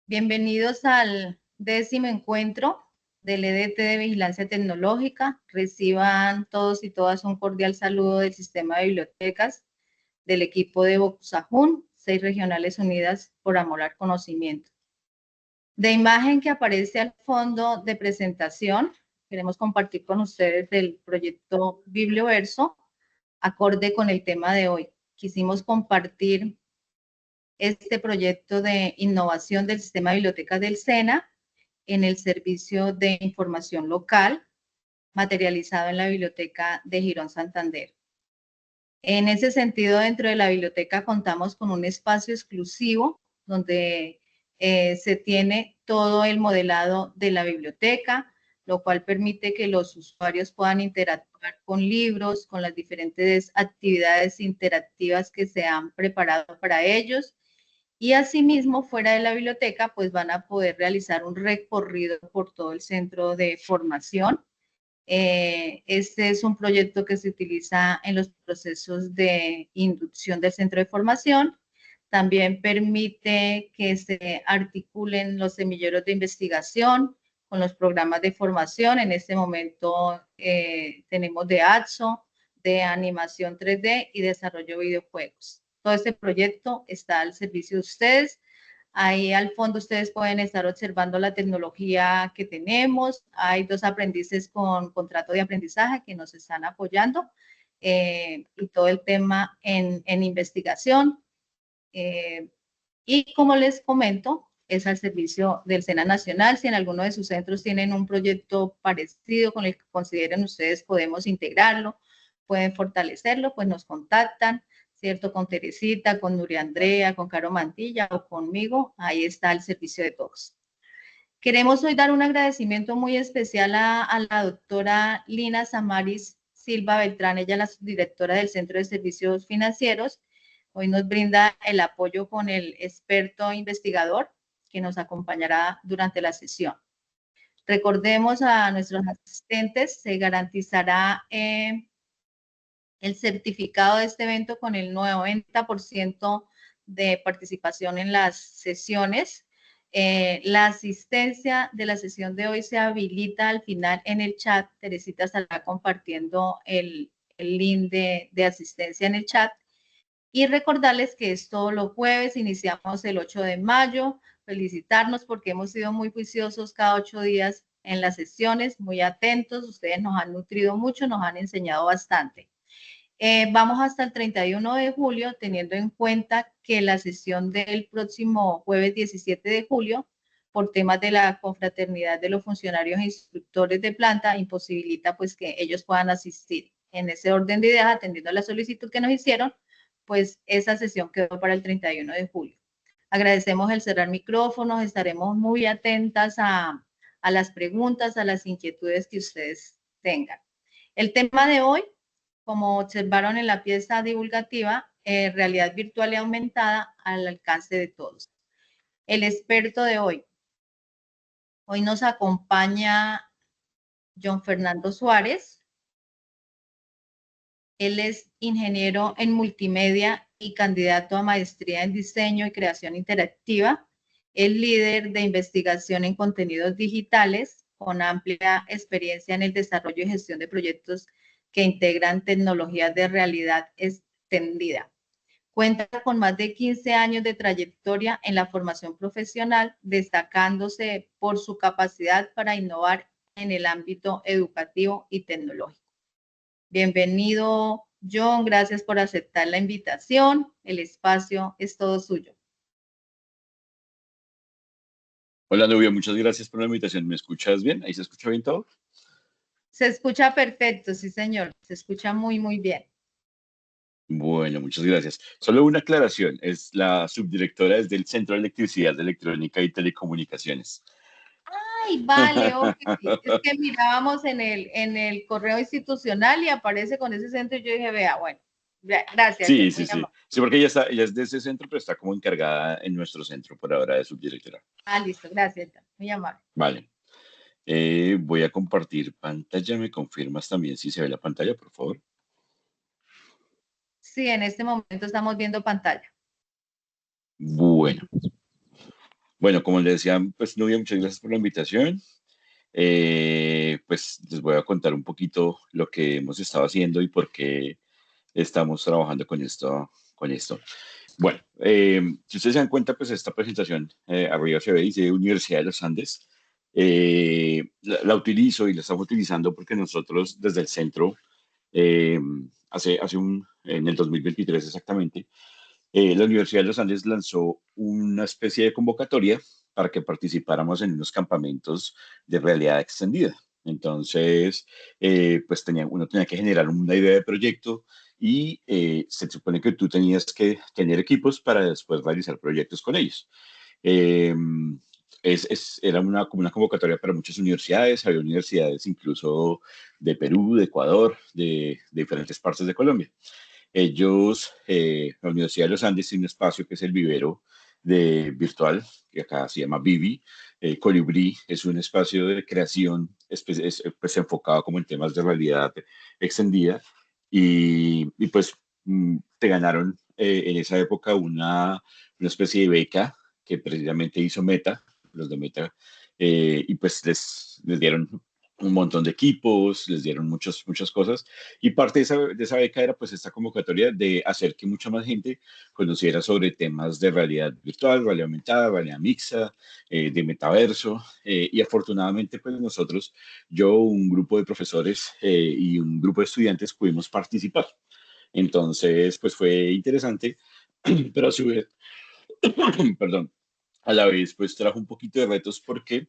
Bienvenidos al 10º encuentro del EDT de Vigilancia Tecnológica. Reciban todos y todas un cordial saludo del Sistema de Bibliotecas del equipo de Bocusajún, 6 regionales unidas por amor al conocimiento. De imagen que aparece al fondo de presentación, queremos compartir con ustedes el proyecto Biblioverso, acorde con el tema de hoy. Quisimos compartir este proyecto de innovación del sistema de bibliotecas del SENA en el servicio de información local, materializado en la biblioteca de Girón Santander. En ese sentido, dentro de la biblioteca contamos con un espacio exclusivo donde se tiene todo el modelado de la biblioteca, lo cual permite que los usuarios puedan interactuar con libros, con las diferentes actividades interactivas que se han preparado para ellos. Y asimismo, fuera de la biblioteca, pues van a poder realizar un recorrido por todo el centro de formación. Este es un proyecto que se utiliza en los procesos de inducción del centro de formación. También permite que se articulen los semilleros de investigación con los programas de formación. En este momento tenemos de AXO, de animación 3D y desarrollo de videojuegos. Todo este proyecto está al servicio de ustedes. Ahí al fondo ustedes pueden estar observando la tecnología que tenemos. Hay 2 aprendices con contrato de aprendizaje que nos están apoyando y todo el tema en investigación. Y como les comento, es al servicio del SENA Nacional. Si en alguno de sus centros tienen un proyecto parecido con el que consideren ustedes podemos integrarlo, pueden fortalecerlo, pues nos contactan, ¿cierto? Con Teresita, con Nuria Andrea, con Caro Mantilla o conmigo. Ahí está el servicio de todos. Queremos hoy dar un agradecimiento muy especial a la doctora Lina Samaris Silva Beltrán, ella es la subdirectora del Centro de Servicios Financieros. Hoy nos brinda el apoyo con el experto investigador que nos acompañará durante la sesión. Recordemos a nuestros asistentes, se garantizará el certificado de este evento con el 90% de participación en las sesiones. La asistencia de la sesión de hoy se habilita al final en el chat. Teresita estará compartiendo el link de asistencia en el chat. Y recordarles que es todos los jueves, iniciamos el 8 de mayo. Felicitarnos porque hemos sido muy juiciosos cada 8 días en las sesiones, muy atentos. Ustedes nos han nutrido mucho, nos han enseñado bastante. Vamos hasta el 31 de julio, teniendo en cuenta que la sesión del próximo jueves 17 de julio, por temas de la confraternidad de los funcionarios e instructores de planta, imposibilita pues que ellos puedan asistir. En ese orden de ideas, atendiendo a la solicitud que nos hicieron, pues esa sesión quedó para el 31 de julio. Agradecemos el cerrar micrófonos, estaremos muy atentas a las preguntas, a las inquietudes que ustedes tengan. El tema de hoy, como observaron en la pieza divulgativa, realidad virtual y aumentada al alcance de todos. El experto de hoy nos acompaña John Fernando Suárez. Él es ingeniero en multimedia y candidato a maestría en diseño y creación interactiva. Es líder de investigación en contenidos digitales con amplia experiencia en el desarrollo y gestión de proyectos que integran tecnologías de realidad extendida. Cuenta con más de 15 años de trayectoria en la formación profesional, destacándose por su capacidad para innovar en el ámbito educativo y tecnológico. Bienvenido, John, gracias por aceptar la invitación. El espacio es todo suyo. Hola, Nubia, muchas gracias por la invitación. ¿Me escuchas bien? ¿Ahí se escucha bien todo? Se escucha perfecto, sí, señor. Se escucha muy, muy bien. Bueno, muchas gracias. Solo una aclaración. Es la subdirectora desde el Centro de Electricidad, Electrónica y Telecomunicaciones. Ay, vale, ok. Es que mirábamos en el correo institucional y aparece con ese centro y yo dije, vea, bueno, gracias, Sí, John, sí, muy sí. amable. Sí, porque ella es de ese centro, pero está como encargada en nuestro centro por ahora de subdirectora. Ah, listo, gracias, John, muy amable. Vale. Voy a compartir pantalla. ¿Me confirmas también si se ve la pantalla, por favor? Sí, en este momento estamos viendo pantalla. Bueno. Bueno, como les decía, pues Nubia, muchas gracias por la invitación. Pues les voy a contar un poquito lo que hemos estado haciendo y por qué estamos trabajando con esto. Bueno, si ustedes se dan cuenta, pues esta presentación arriba se ve, dice Universidad de los Andes. La utilizo y la estamos utilizando porque nosotros desde el centro, eh, en el 2023 exactamente, la Universidad de los Andes lanzó una especie de convocatoria para que participáramos en unos campamentos de realidad extendida. Entonces, pues uno tenía que generar una idea de proyecto y se supone que tú tenías que tener equipos para después realizar proyectos con ellos. Eh, Era como una convocatoria para muchas universidades, había universidades incluso de Perú, de Ecuador, de diferentes partes de Colombia. La Universidad de los Andes, tiene un espacio que es el vivero virtual, que acá se llama Vivi. Colibrí es un espacio de creación pues, enfocado como en temas de realidad extendida. Pues te ganaron en esa época una especie de beca que precisamente hizo Meta, los de Meta, y pues les dieron un montón de equipos, les dieron muchas cosas y parte de esa beca era pues esta convocatoria de hacer que mucha más gente conociera sobre temas de realidad virtual, realidad aumentada, realidad mixta, de metaverso. Y afortunadamente pues nosotros, yo, un grupo de profesores y un grupo de estudiantes pudimos participar. Entonces pues fue interesante, pero a su vez, perdón, a la vez pues trajo un poquito de retos porque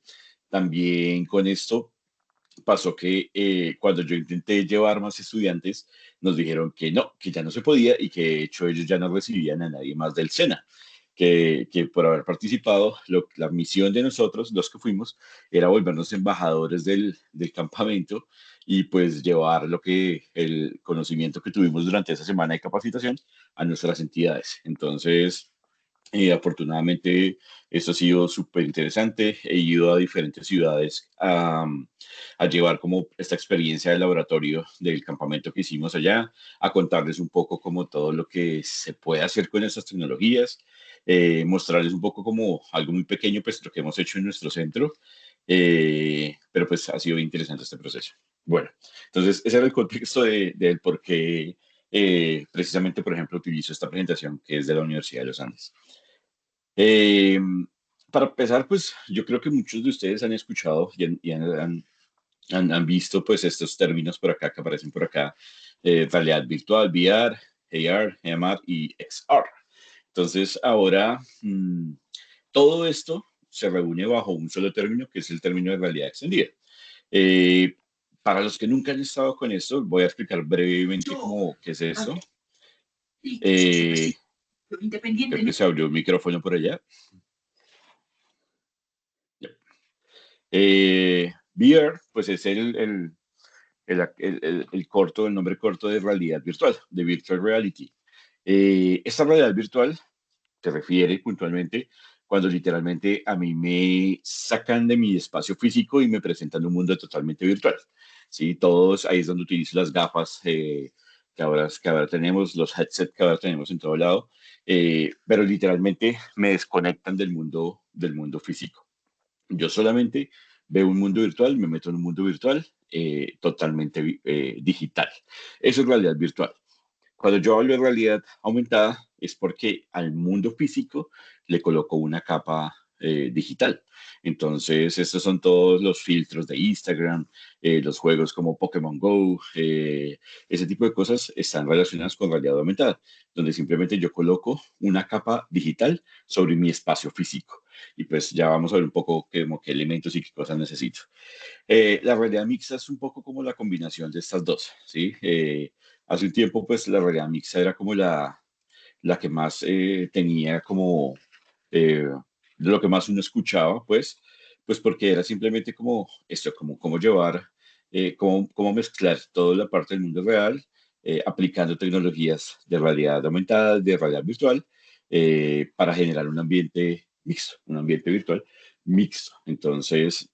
también con esto pasó que cuando yo intenté llevar más estudiantes, nos dijeron que no, que ya no se podía y que de hecho ellos ya no recibían a nadie más del SENA, que por haber participado, la misión de nosotros, los que fuimos, era volvernos embajadores del campamento y pues llevar el conocimiento que tuvimos durante esa semana de capacitación a nuestras entidades. Entonces, afortunadamente, esto ha sido súper interesante. He ido a diferentes ciudades a llevar como esta experiencia de laboratorio del campamento que hicimos allá, a contarles un poco como todo lo que se puede hacer con estas tecnologías, mostrarles un poco como algo muy pequeño, pues lo que hemos hecho en nuestro centro, pero pues ha sido interesante este proceso. Bueno, entonces ese era el contexto del por qué precisamente, por ejemplo, utilizo esta presentación que es de la Universidad de los Andes. Eh, para empezar, pues yo creo que muchos de ustedes han escuchado han visto pues estos términos por acá que aparecen por acá, realidad virtual, VR, AR, MR y XR. Entonces, ahora todo esto se reúne bajo un solo término, que es el término de realidad extendida. Eh, para los que nunca han estado con esto, voy a explicar brevemente cómo qué es esto. Creo que se abrió un micrófono por allá. VR, pues es el nombre corto de realidad virtual, de virtual reality. Esta realidad virtual se refiere puntualmente cuando literalmente a mí me sacan de mi espacio físico y me presentan un mundo totalmente virtual. ¿Sí? Todos, ahí es donde utilizo las gafas que ahora tenemos, los headsets que ahora tenemos en todo lado, pero literalmente me desconectan del mundo físico. Yo solamente veo un mundo virtual, me meto en un mundo virtual totalmente digital. Eso es realidad virtual. Cuando yo hablo de realidad aumentada es porque al mundo físico le coloco una capa digital. Entonces, estos son todos los filtros de Instagram, los juegos como Pokémon Go, ese tipo de cosas están relacionadas con realidad aumentada, donde simplemente yo coloco una capa digital sobre mi espacio físico. Y pues ya vamos a ver un poco qué elementos y qué cosas necesito. La realidad mixta es un poco como la combinación de estas dos, ¿sí? Hace un tiempo, pues la realidad mixta era como la que más tenía como de lo que más uno escuchaba, pues porque era simplemente como esto, como llevar, cómo mezclar toda la parte del mundo real, aplicando tecnologías de realidad aumentada, de realidad virtual, para generar un ambiente mixto, un ambiente virtual mixto. Entonces,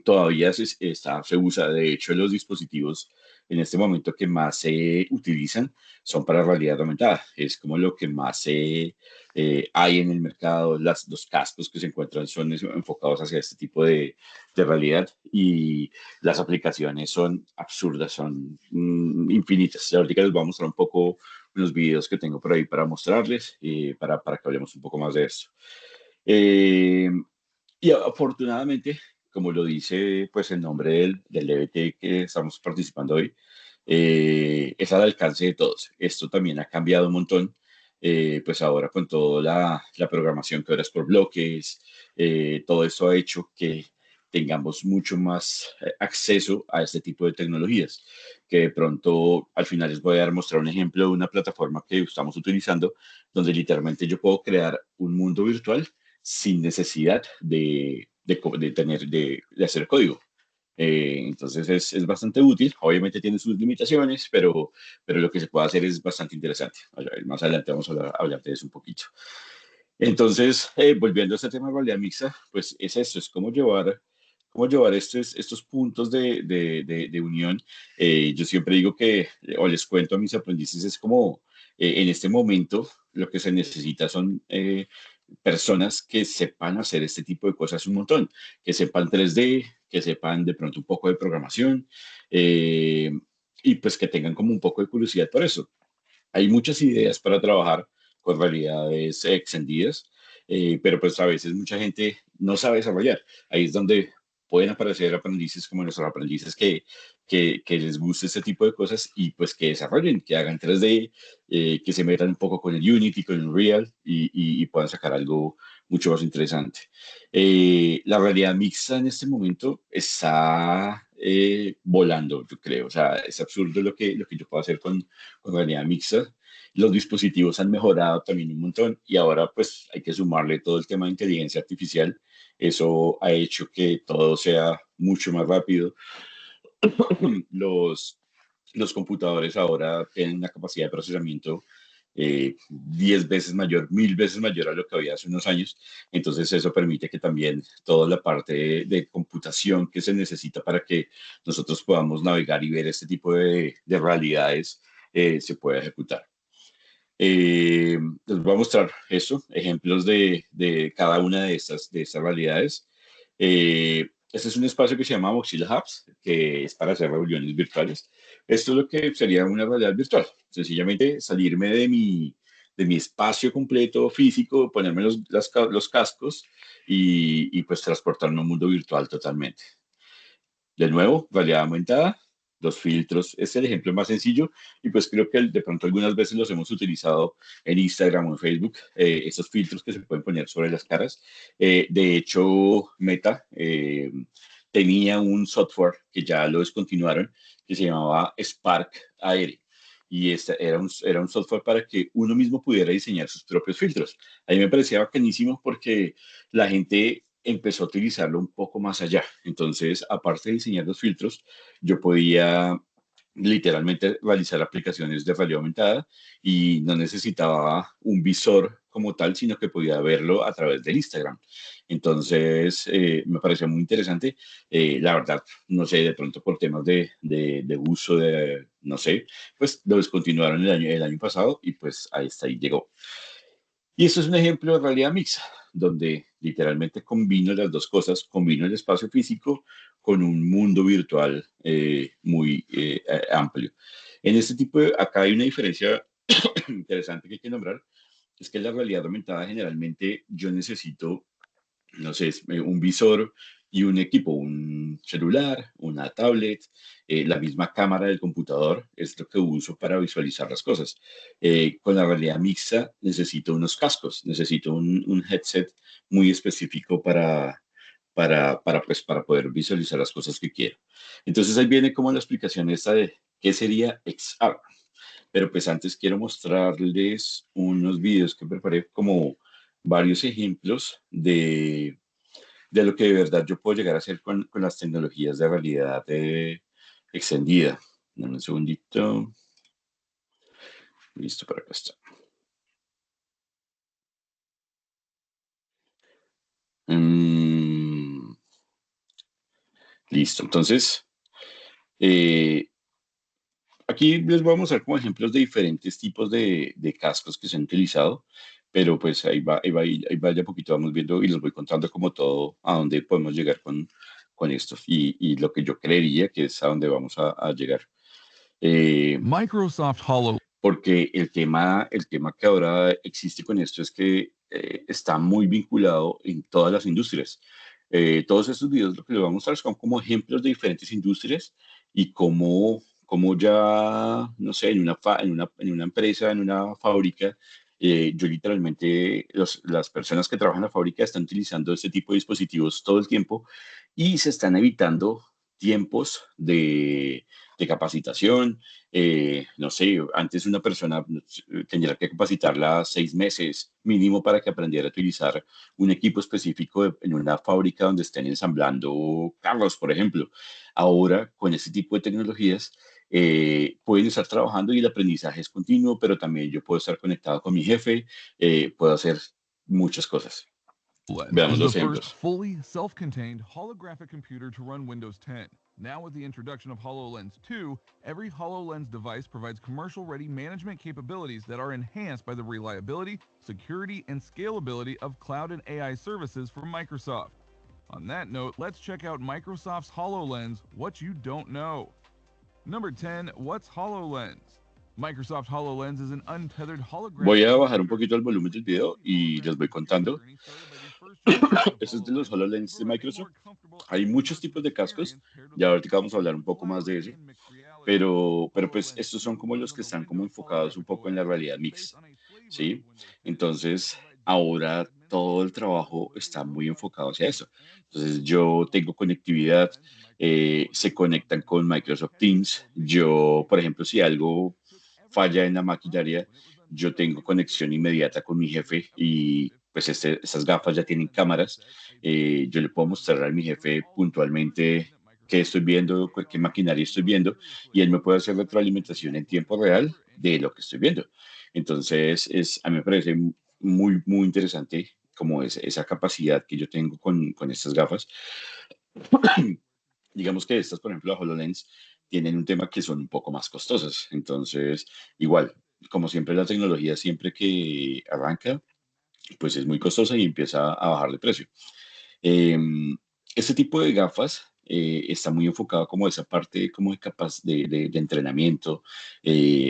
todavía se usa, de hecho, en los dispositivos en este momento que más se utilizan son para realidad aumentada. Es como lo que más hay en el mercado. Los cascos que se encuentran son enfocados hacia este tipo de realidad y las aplicaciones son absurdas, son infinitas. Ahorita les voy a mostrar un poco unos videos que tengo por ahí para mostrarles para que hablemos un poco más de esto. Eh, y afortunadamente, como lo dice pues el nombre del DBT que estamos participando hoy, es al alcance de todos. Esto también ha cambiado un montón, pues ahora con toda la programación que ahora es por bloques, todo esto ha hecho que tengamos mucho más acceso a este tipo de tecnologías, que de pronto al final les voy a mostrar un ejemplo de una plataforma que estamos utilizando, donde literalmente yo puedo crear un mundo virtual sin necesidad de hacer código. Entonces es bastante útil, obviamente tiene sus limitaciones, pero lo que se puede hacer es bastante interesante. Más adelante vamos a hablar de eso un poquito. Entonces, volviendo a este tema de realidad mixta, pues es esto, es cómo llevar estos puntos de unión. Yo siempre digo que, o les cuento a mis aprendices, es como en este momento lo que se necesita son personas que sepan hacer este tipo de cosas un montón, que sepan 3D, que sepan de pronto un poco de programación eh, y pues que tengan como un poco de curiosidad por eso. Hay muchas ideas para trabajar con realidades extendidas, pero pues a veces mucha gente no sabe desarrollar. Ahí es donde pueden aparecer aprendices como nuestros aprendices que les guste este tipo de cosas y pues que desarrollen, que hagan 3D, que se metan un poco con el Unity, con el Unreal y puedan sacar algo mucho más interesante. La realidad mixta en este momento está volando, yo creo. O sea, es absurdo lo que yo puedo hacer con realidad mixta. Los dispositivos han mejorado también un montón y ahora pues hay que sumarle todo el tema de inteligencia artificial. Eso ha hecho que todo sea mucho más rápido. Los, los computadores ahora tienen una capacidad de procesamiento 10 veces mayor, 1000 veces mayor a lo que había hace unos años. Entonces eso permite que también toda la parte de computación que se necesita para que nosotros podamos navegar y ver este tipo de realidades se pueda ejecutar. Les voy a mostrar eso, ejemplos de cada una de estas realidades. Este es un espacio que se llama Mozilla Hubs, que es para hacer reuniones virtuales. Esto es lo que sería una realidad virtual. Sencillamente salirme de mi espacio completo físico, ponerme los cascos y pues transportarme a un mundo virtual totalmente. De nuevo, realidad aumentada, los filtros es el ejemplo más sencillo y pues creo que de pronto algunas veces los hemos utilizado en Instagram o en Facebook, estos filtros que se pueden poner sobre las caras. De hecho, Meta tenía un software que ya lo descontinuaron que se llamaba Spark AR. Y este era un software para que uno mismo pudiera diseñar sus propios filtros. A mí me parecía bacanísimo porque la gente empezó a utilizarlo un poco más allá. Entonces, aparte de diseñar los filtros, yo podía literalmente realizar aplicaciones de realidad aumentada y no necesitaba un visor como tal, sino que podía verlo a través del Instagram. Entonces, me pareció muy interesante. La verdad, no sé, de pronto por temas de uso, no sé, pues lo descontinuaron el año pasado y pues ahí está, ahí llegó. Y esto es un ejemplo de realidad mixta, donde literalmente combino las dos cosas, combino el espacio físico con un mundo virtual muy amplio. En este tipo acá hay una diferencia interesante que hay que nombrar, es que en la realidad aumentada generalmente yo necesito no sé, un visor y un equipo, un celular, una tablet, la misma cámara del computador es lo que uso para visualizar las cosas. Con la realidad mixta necesito unos cascos, necesito un headset muy específico para poder visualizar las cosas que quiero. Entonces ahí viene como la explicación esta de qué sería XR. Pero pues antes quiero mostrarles unos videos que preparé como varios ejemplos de lo que de verdad yo puedo llegar a hacer con las tecnologías de realidad extendida. Dame un segundito. Listo, para acá está. Mm, listo, entonces, eh, Aquí les voy a mostrar como ejemplos de diferentes tipos de cascos que se han utilizado, pero pues ahí va de a poquito vamos viendo y les voy contando como todo a dónde podemos llegar con esto y lo que yo creería que es a dónde vamos a llegar. Eh, Microsoft Holo. Porque el tema que ahora existe con esto es que está muy vinculado en todas las industrias. Todos estos videos lo que les voy a mostrar son como ejemplos de diferentes industrias y cómo ya, no sé, en una empresa, en una fábrica, yo literalmente, las personas que trabajan en la fábrica están utilizando este tipo de dispositivos todo el tiempo y se están evitando tiempos de capacitación. No sé, antes una persona tendría que capacitarla 6 meses mínimo para que aprendiera a utilizar un equipo específico en una fábrica donde estén ensamblando carros, por ejemplo. Ahora, con este tipo de tecnologías, pueden estar trabajando y el aprendizaje es continuo, pero también yo puedo estar conectado con mi jefe, puedo hacer muchas cosas. HoloLens Veamos is the los first ejemplos. fully self-contained holographic computer to run Windows 10. Now with the introduction of HoloLens 2, every HoloLens device provides commercial-ready management capabilities that are enhanced by the reliability, security, and scalability of cloud and AI services from Microsoft. On that note, let's check out Microsoft's HoloLens, what you don't know. Number 10, what's HoloLens? Microsoft HoloLens is an untethered Voy holographic a bajar un computer poquito el volumen del capable of video running y les holographic voy computing contando. journey started by the first generation of Este es de los HoloLens to HoloLens de provide a Microsoft. more comfortable Hay and muchos immersive tipos de cascos, experience paired with ya ahorita vamos a limitations hablar of un poco más de collaborating eso, in mixed reality. pero pues HoloLens estos son 2 como runs los on que the están como Windows enfocados un Holographic poco en la OS realidad based mixta, on a flavor of ¿sí? Windows 10 that Entonces, provides dynamic ahora todo el administration, trabajo scalability, está muy robust enfocado hacia performance, eso. and Entonces, security. yo tengo conectividad, HoloLens and Microsoft se Holographic conectan Cockpit con provide Microsoft headset Teams. or mixed Yo, reality por ejemplo, si experiences that algo took everything falla by en la surprise maquinaria, when it was yo unveiled tengo later this conexión year. inmediata con mi jefe A y massive pues esas 4K gafas ya tienen HoloLens cámaras. headset, a base Yo le puedo hardware mostrar a mi module, doing jefe all of the first gen puntualmente that qué Microsoft estoy took viendo, qué AR maquinaria estoy VR viendo y él seriously. me puede hacer This means that retroalimentación en people can tiempo real recover de any lo que estoy viendo. Entonces, a mí me parece muy, muy interesante como es esa capacidad que yo tengo con estas gafas. Digamos que estas, por ejemplo, las HoloLens, tienen un tema que son un poco más costosas. Entonces, igual, como siempre la tecnología, siempre que arranca, pues es muy costosa y empieza a bajar de precio. Eh, este tipo de gafas está muy enfocado como a esa parte como de entrenamiento,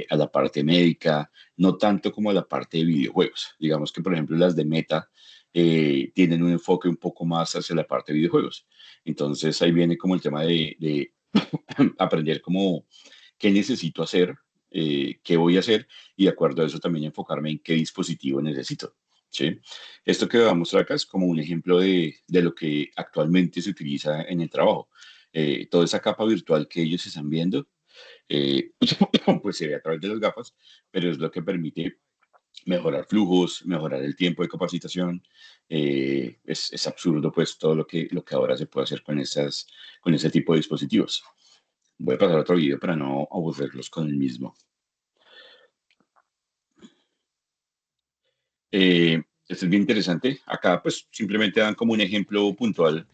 a la parte médica, no tanto como a la parte de videojuegos. Digamos que, por ejemplo, las de Meta tienen un enfoque un poco más hacia la parte de videojuegos. Entonces ahí viene como el tema de aprender como qué necesito hacer, qué voy a hacer y de acuerdo a eso también enfocarme en qué dispositivo necesito. ¿Sí? Esto que voy a mostrar acá es como un ejemplo de lo que actualmente se utiliza en el trabajo. Toda esa capa virtual que ellos están viendo, eh, pues se ve a través de las gafas, pero es lo que permite mejorar flujos, mejorar el tiempo de capacitación. Es absurdo pues todo lo que ahora se puede hacer con ese tipo de dispositivos. Voy a pasar a otro video para no aburrirlos con el mismo. Esto es bien interesante. Acá pues simplemente dan como un ejemplo puntual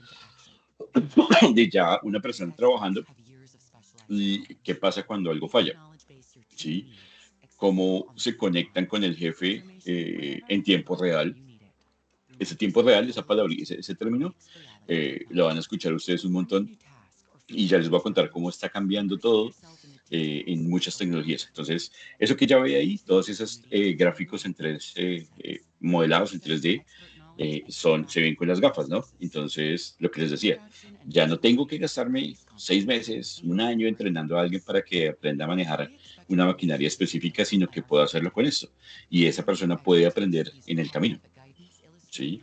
de ya una persona trabajando y qué pasa cuando algo falla, ¿sí? Cómo se conectan con el jefe en tiempo real. Ese tiempo real, esa palabra, ese término, lo van a escuchar ustedes un montón y ya les voy a contar cómo está cambiando todo en muchas tecnologías. Entonces, eso que ya ve ahí, todos esos gráficos en 3, modelados en 3D, se ven con las gafas, ¿no? Entonces, lo que les decía, ya no tengo que gastarme 6 meses, un año entrenando a alguien para que aprenda a manejar una maquinaria específica, sino que puedo hacerlo con esto. Y esa persona puede aprender en el camino, ¿sí?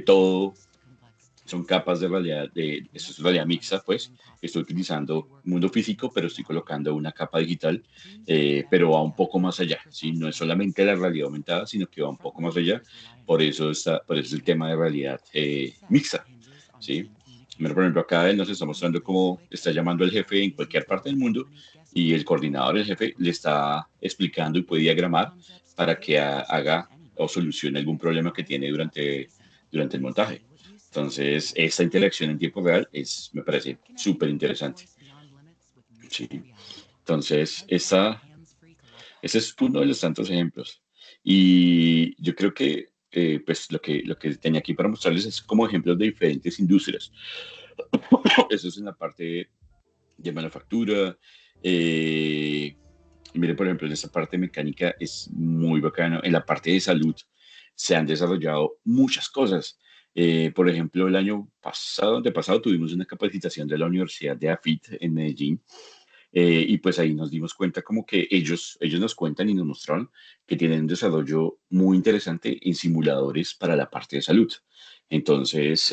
Todo son capas de realidad, esto es realidad mixta, pues estoy utilizando mundo físico, pero estoy colocando una capa digital, pero va un poco más allá, ¿sí? No es solamente la realidad aumentada, sino que va un poco más allá, por eso es el tema de realidad mixta, ¿sí? Pero, por ejemplo, acá él nos está mostrando cómo está llamando al jefe en cualquier parte del mundo y el coordinador del jefe le está explicando y puede diagramar para que haga o solucione algún problema que tiene durante el montaje. Entonces, esta interacción en tiempo real me parece súper interesante. Sí. Entonces, ese es uno de los tantos ejemplos. Y yo creo que pues lo que tenía aquí para mostrarles es como ejemplos de diferentes industrias. Eso es en la parte de manufactura. Y mire, por ejemplo, en esta parte mecánica es muy bacano. En la parte de salud se han desarrollado muchas cosas. Por ejemplo, el año pasado, antepasado, tuvimos una capacitación de la Universidad de AFIT en Medellín. Y pues ahí nos dimos cuenta como que ellos nos cuentan y nos mostraron que tienen un desarrollo muy interesante en simuladores para la parte de salud. Entonces,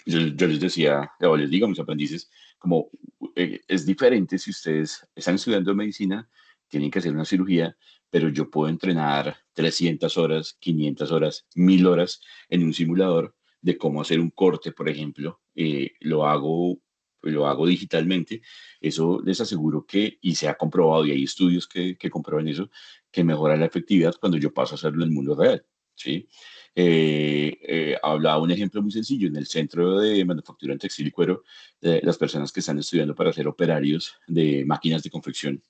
yo les decía, o les digo a mis aprendices, como es diferente si ustedes están estudiando medicina, tienen que hacer una cirugía, pero yo puedo entrenar 300 horas, 500 horas, 1000 horas en un simulador de cómo hacer un corte, por ejemplo. Lo hago digitalmente. Eso les aseguro que, y se ha comprobado, y hay estudios que comprueban eso, que mejora la efectividad cuando yo paso a hacerlo en el mundo real. ¿Sí? Hablaba un ejemplo muy sencillo. En el centro de manufactura en textil y cuero, las personas que están estudiando para ser operarios de máquinas de confección,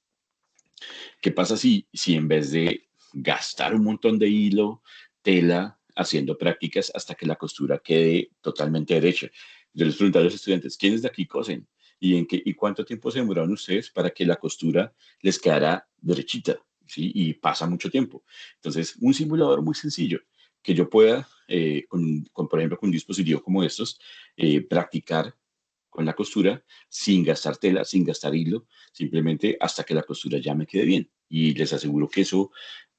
¿qué pasa si en vez de gastar un montón de hilo, tela, haciendo prácticas hasta que la costura quede totalmente derecha? Yo les preguntaba a los estudiantes, ¿quiénes de aquí cosen? ¿Y cuánto tiempo se demoraron ustedes para que la costura les quedara derechita? ¿Sí? Y pasa mucho tiempo. Entonces, un simulador muy sencillo que yo pueda, por ejemplo, con un dispositivo como estos, practicar con la costura sin gastar tela, sin gastar hilo, simplemente hasta que la costura ya me quede bien. Y les aseguro que eso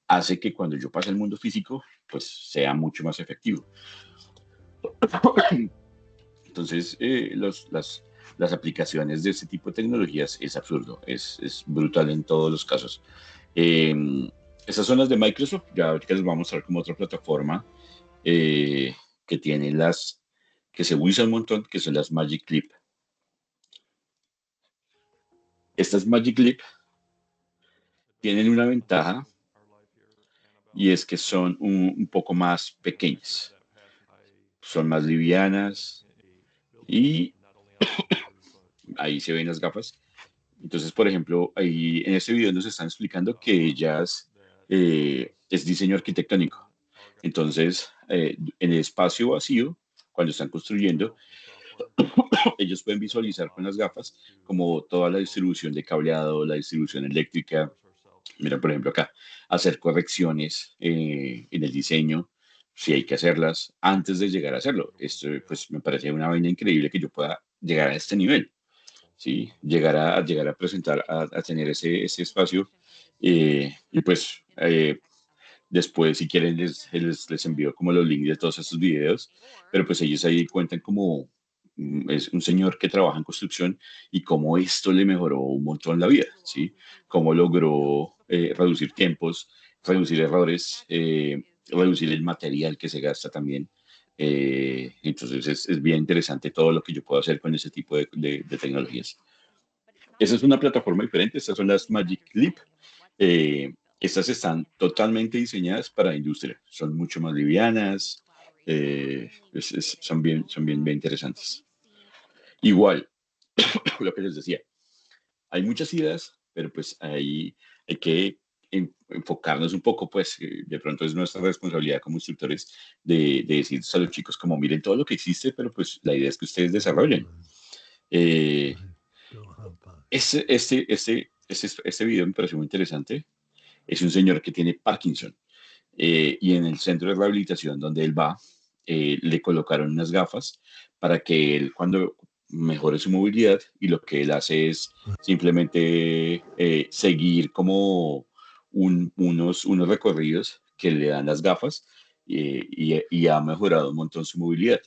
hace que cuando yo pase al mundo físico, pues sea mucho más efectivo. Entonces, las aplicaciones de este tipo de tecnologías es absurdo, es brutal en todos los casos. Eh, Esas son las de Microsoft. Ya ahorita les voy a mostrar como otra plataforma eh, que tiene que se usa un montón, que son las Magic Clip. Estas Magic Clip tienen una ventaja y es que son un poco más pequeñas, son más livianas y ahí se ven las gafas. Entonces, por ejemplo, ahí en este video nos están explicando que ellas es diseño arquitectónico. Entonces, en el espacio vacío, cuando están construyendo, ellos pueden visualizar con las gafas como toda la distribución de cableado, la distribución eléctrica. Mira, por ejemplo, acá, hacer correcciones en el diseño, si hay que hacerlas, antes de llegar a hacerlo. Esto, pues, me parece una vaina increíble que yo pueda llegar a este nivel, ¿sí? Llegar a presentar, a tener ese espacio. Y pues, después, si quieren, les envío como los links de todos estos videos, pero pues ellos ahí cuentan como es un señor que trabaja en construcción y cómo esto le mejoró un montón la vida, ¿sí? Cómo logró reducir tiempos, reducir errores, reducir el material que se gasta también. Entonces es bien interesante todo lo que yo puedo hacer con ese tipo de tecnologías. Esa es una plataforma diferente, estas son las Magic Leap. Estas están totalmente diseñadas para la industria, son mucho más livianas, son bien interesantes. Igual, lo que les decía, hay muchas ideas, pero pues ahí hay que enfocarnos un poco, pues de pronto es nuestra responsabilidad como instructores de decirles a los chicos como miren todo lo que existe, pero pues la idea es que ustedes desarrollen. Eh, este video me pareció muy interesante. Es un señor que tiene Parkinson y en el centro de rehabilitación donde él va, le colocaron unas gafas para que él cuando mejore su movilidad y lo que él hace es simplemente seguir como unos recorridos que le dan las gafas y ha mejorado un montón su movilidad.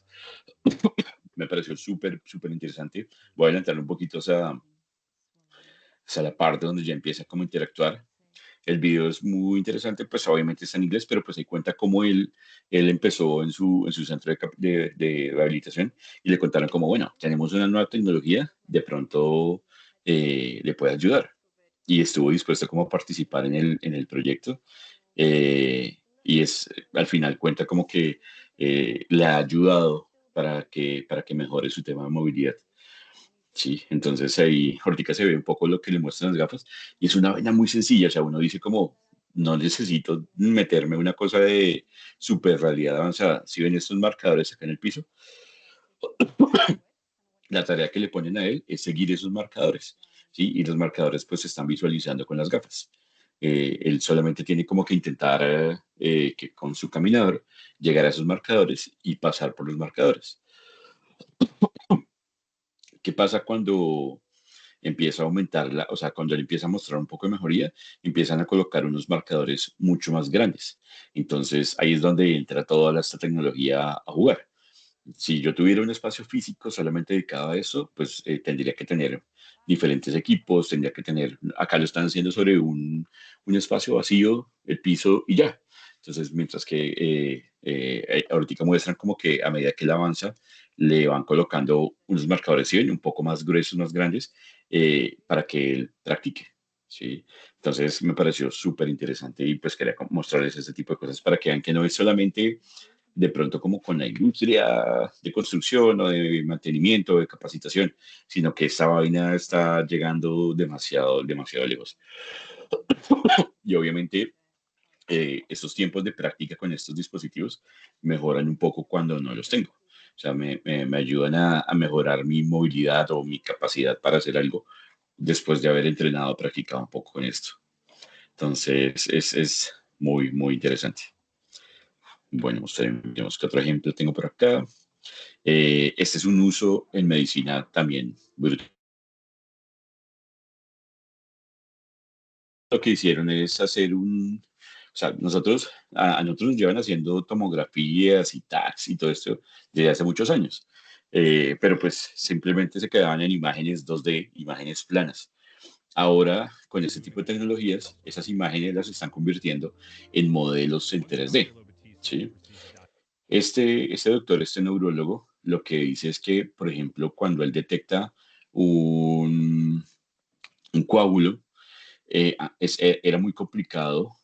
Me pareció súper, súper interesante. Voy a adelantar un poquito hasta la parte donde ya empieza como a interactuar. El video es muy interesante, pues obviamente está en inglés, pero pues ahí cuenta cómo él empezó en su centro de rehabilitación y le contaron como, bueno, tenemos una nueva tecnología, de pronto le puede ayudar. Y estuvo dispuesto como a participar en el proyecto. Al final cuenta como que le ha ayudado para que mejore su tema de movilidad. Sí, entonces ahí ahorita se ve un poco lo que le muestran las gafas y es una vaina muy sencilla, o sea, uno dice como, no necesito meterme una cosa de super realidad avanzada. Si ven estos marcadores acá en el piso, la tarea que le ponen a él es seguir esos marcadores, ¿sí? Y los marcadores pues se están visualizando con las gafas. Él solamente tiene como que intentar que con su caminador llegar a esos marcadores y pasar por los marcadores. ¿Qué pasa cuando empieza a aumentar o sea, cuando él empieza a mostrar un poco de mejoría, empiezan a colocar unos marcadores mucho más grandes? Entonces ahí es donde entra toda esta tecnología a jugar. Si yo tuviera un espacio físico solamente dedicado a eso, pues tendría que tener diferentes equipos, tendría que tener, acá lo están haciendo sobre un espacio vacío, el piso y ya. Entonces, mientras que ahorita muestran como que a medida que él avanza, le van colocando unos marcadores, ¿sí ven? Un poco más gruesos, más grandes, para que él practique. ¿Sí? Entonces me pareció súper interesante y pues quería mostrarles ese tipo de cosas para que vean que no es solamente de pronto como con la industria de construcción o de mantenimiento, de capacitación, sino que esta vaina está llegando demasiado, demasiado lejos. Y obviamente estos tiempos de práctica con estos dispositivos mejoran un poco cuando no los tengo. O sea, me ayudan a mejorar mi movilidad o mi capacidad para hacer algo después de haber entrenado, practicado un poco con esto. Entonces, es muy, muy interesante. Bueno, tenemos que otro ejemplo tengo por acá. Este es un uso en medicina también brutal. Lo que hicieron es hacer o sea, a nosotros nos llevan haciendo tomografías y tags y todo esto desde hace muchos años. Pero pues simplemente se quedaban en imágenes 2D, imágenes planas. Ahora, con este tipo de tecnologías, esas imágenes las están convirtiendo en modelos en 3D. ¿Sí? Este doctor, este neurólogo, lo que dice es que, por ejemplo, cuando él detecta un, un coágulo, era muy complicado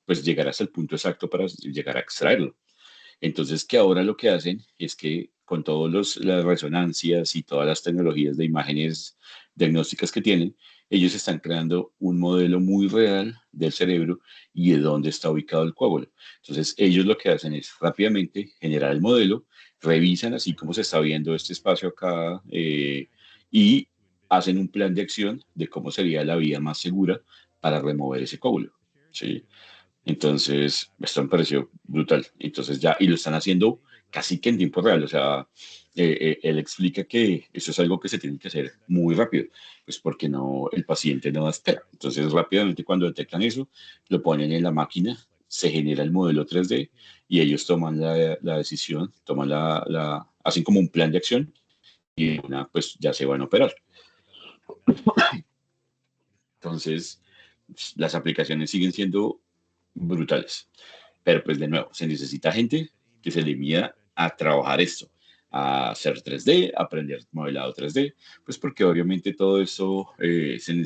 pues llegar hasta el punto exacto para llegar a extraerlo. Entonces, que ahora lo que hacen es que con todas las resonancias y todas las tecnologías de imágenes diagnósticas que tienen, ellos están creando un modelo muy real del cerebro y de dónde está ubicado el coágulo. Entonces, ellos lo que hacen es rápidamente generar el modelo, revisan así como se está viendo este espacio acá y hacen un plan de acción de cómo sería la vía más segura para remover ese coágulo. ¿Sí? Entonces, esto me pareció brutal. Entonces ya, y lo están haciendo casi que en tiempo real. O sea, él explica que eso es algo que se tiene que hacer muy rápido, pues porque no, el paciente no da espera. Entonces, rápidamente cuando detectan eso, lo ponen en la máquina, se genera el modelo 3D y ellos toman la decisión, hacen como un plan de acción y pues ya se van a operar. Entonces, las aplicaciones siguen siendo brutales. Pero pues de nuevo, se necesita gente que se le mida a trabajar esto, a hacer 3D, a aprender modelado 3D, pues porque obviamente todo eso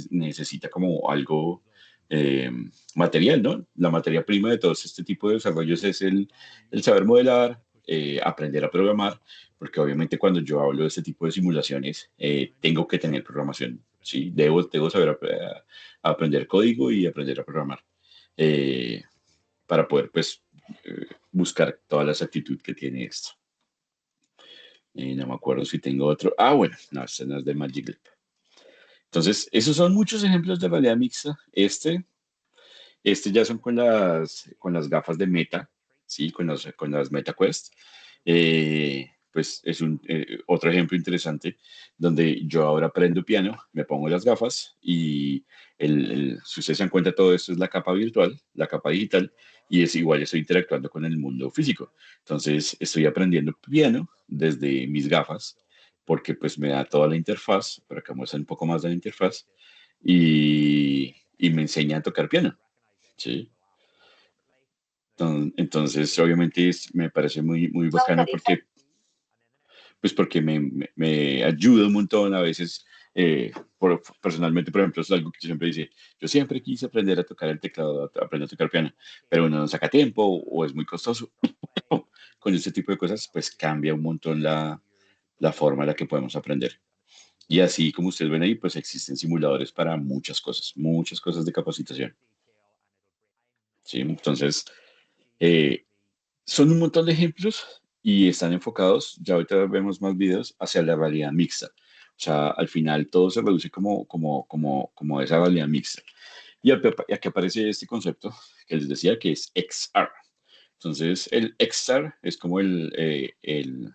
necesita como algo eh, material, ¿no? La materia prima de todo este tipo de desarrollos es el saber modelar, aprender a programar, porque obviamente cuando yo hablo de este tipo de simulaciones, tengo que tener programación, ¿sí? Debo saber aprender código y aprender a programar. Eh, para poder pues buscar todas las actitudes que tiene esto. No me acuerdo si tengo otro. Ah, bueno, no, este no es de Magic Leap. Entonces, esos son muchos ejemplos de realidad mixta. Este ya son con las gafas de Meta, ¿sí? Con las Meta Quest. Pues es otro ejemplo interesante donde yo ahora aprendo piano, me pongo las gafas y si ustedes se dan cuenta, todo esto es la capa virtual, la capa digital, y es igual, estoy interactuando con el mundo físico. Entonces, estoy aprendiendo piano desde mis gafas, porque pues me da toda la interfaz, para que muestre un poco más de la interfaz, y me enseña a tocar piano. Sí. Entonces, obviamente me parece muy, muy bacano porque, pues porque me ayuda un montón a veces. Personalmente, por ejemplo, es algo que yo siempre dice, yo siempre quise aprender a tocar el teclado, aprender a tocar piano, pero uno no saca tiempo o es muy costoso. Con este tipo de cosas, pues cambia un montón la forma en la que podemos aprender. Y así como ustedes ven ahí, pues existen simuladores para muchas cosas de capacitación. ¿Sí? Entonces, eh, son un montón de ejemplos y están enfocados, ya ahorita vemos más videos, hacia la realidad mixta. O sea, al final todo se reduce como esa realidad mixta. Y aquí aparece este concepto que les decía que es XR. Entonces, el XR es como el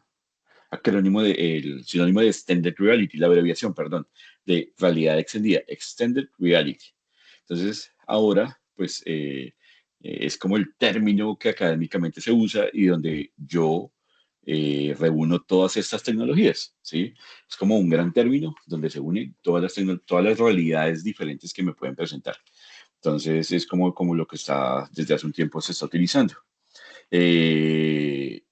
acrónimo el sinónimo de Extended Reality, la abreviación, perdón, de realidad extendida, Extended Reality. Entonces, ahora, pues, es como el término que académicamente se usa y donde yo reúno todas estas tecnologías, ¿sí? Es como un gran término donde se unen todas las realidades diferentes que me pueden presentar. Entonces, es como lo que está desde hace un tiempo se está utilizando. Eh,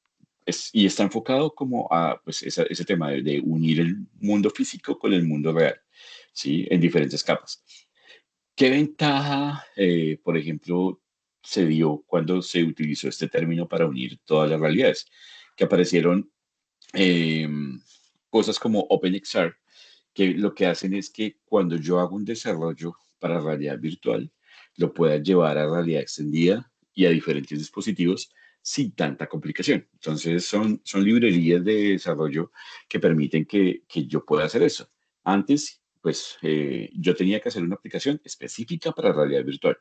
y está enfocado como a pues, ese tema de unir el mundo físico con el mundo real, ¿sí? En diferentes capas. ¿Qué ventaja, por ejemplo, se dio cuando se utilizó este término para unir todas las realidades? Que aparecieron eh, cosas como OpenXR, que lo que hacen es que cuando yo hago un desarrollo para realidad virtual, lo pueda llevar a realidad extendida y a diferentes dispositivos sin tanta complicación. Entonces, son librerías de desarrollo que permiten que yo pueda hacer eso. Antes, pues, yo tenía que hacer una aplicación específica para realidad virtual.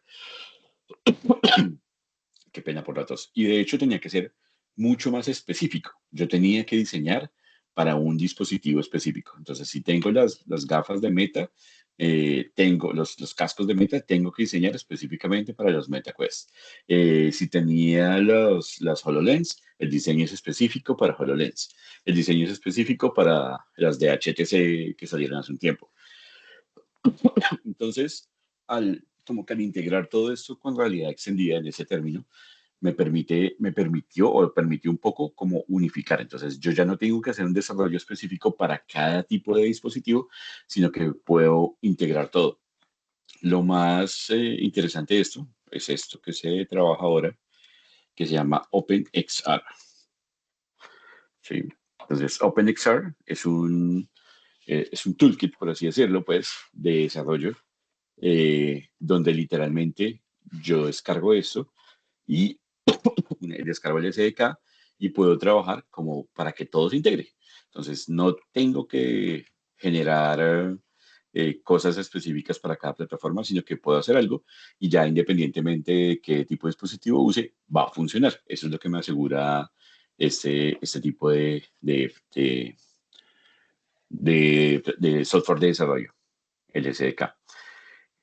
Qué pena por datos. Y de hecho tenía que ser mucho más específico. Yo tenía que diseñar para un dispositivo específico. Entonces, si tengo las gafas de Meta, tengo los cascos de Meta, tengo que diseñar específicamente para los Meta Quest. Si tenía las HoloLens, el diseño es específico para HoloLens. El diseño es específico para las de HTC que salieron hace un tiempo. Entonces, como que al integrar todo esto con realidad extendida en ese término, me permitió o permitió un poco como unificar. Entonces, yo ya no tengo que hacer un desarrollo específico para cada tipo de dispositivo, sino que puedo integrar todo. Lo más interesante de esto es esto que se trabaja ahora, que se llama OpenXR. ¿Sí? Entonces, OpenXR es un toolkit, por así decirlo, pues, de desarrollo, donde literalmente yo descargo eso y descargo el SDK y puedo trabajar como para que todo se integre. Entonces, no tengo que generar cosas específicas para cada plataforma, sino que puedo hacer algo y ya independientemente de qué tipo de dispositivo use, va a funcionar. Eso es lo que me asegura este tipo de software de desarrollo, el SDK.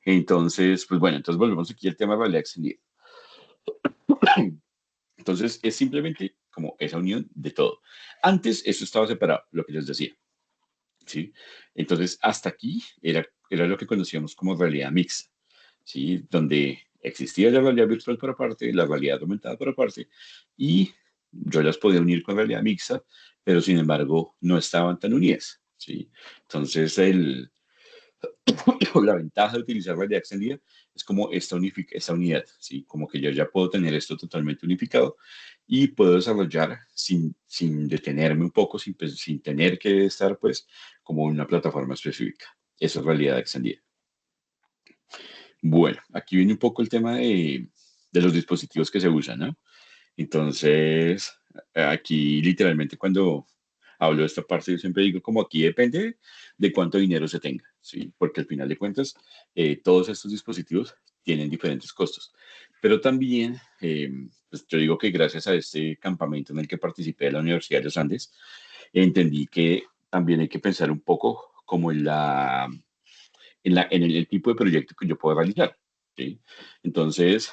Entonces, pues bueno, entonces volvemos aquí al tema de realidad extendida. Entonces, es simplemente como esa unión de todo. Antes, eso estaba separado, lo que les decía, ¿sí? Entonces, hasta aquí era lo que conocíamos como realidad mixta, ¿sí? Donde existía la realidad virtual por aparte, la realidad aumentada por aparte, y yo las podía unir con realidad mixta, pero sin embargo, no estaban tan unidas, ¿sí? Entonces, la ventaja de utilizar realidad extendida es como esta unidad, ¿sí? Como que yo ya puedo tener esto totalmente unificado y puedo desarrollar sin detenerme un poco, sin tener que estar pues como en una plataforma específica. Eso es realidad extendida. Bueno, aquí viene un poco el tema de los dispositivos que se usan, ¿no? Entonces, aquí literalmente cuando hablo de esta parte, yo siempre digo como aquí depende de cuánto dinero se tenga, ¿sí? Porque al final de cuentas, todos estos dispositivos tienen diferentes costos. Pero también, pues yo digo que gracias a este campamento en el que participé de la Universidad de los Andes, entendí que también hay que pensar un poco como en el tipo de proyecto que yo puedo realizar, ¿sí? Entonces,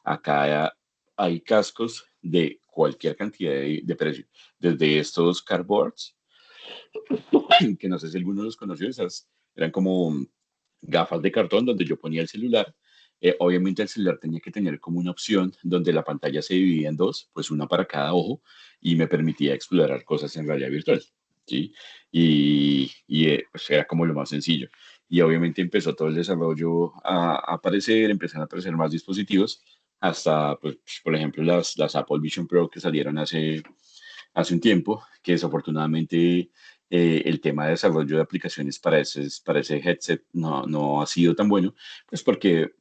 acá hay cascos de cualquier cantidad de precio, desde estos cardboards, que no sé si alguno los conoció, esas eran como gafas de cartón donde yo ponía el celular. Obviamente el celular tenía que tener como una opción donde la pantalla se dividía en dos, pues una para cada ojo, y me permitía explorar cosas en realidad virtual, ¿sí? Pues era como lo más sencillo. Y obviamente empezó todo el desarrollo a aparecer, empezaron a aparecer más dispositivos, hasta, pues, por ejemplo, las Apple Vision Pro que salieron hace un tiempo, que desafortunadamente el tema de desarrollo de aplicaciones para ese headset no ha sido tan bueno, pues porque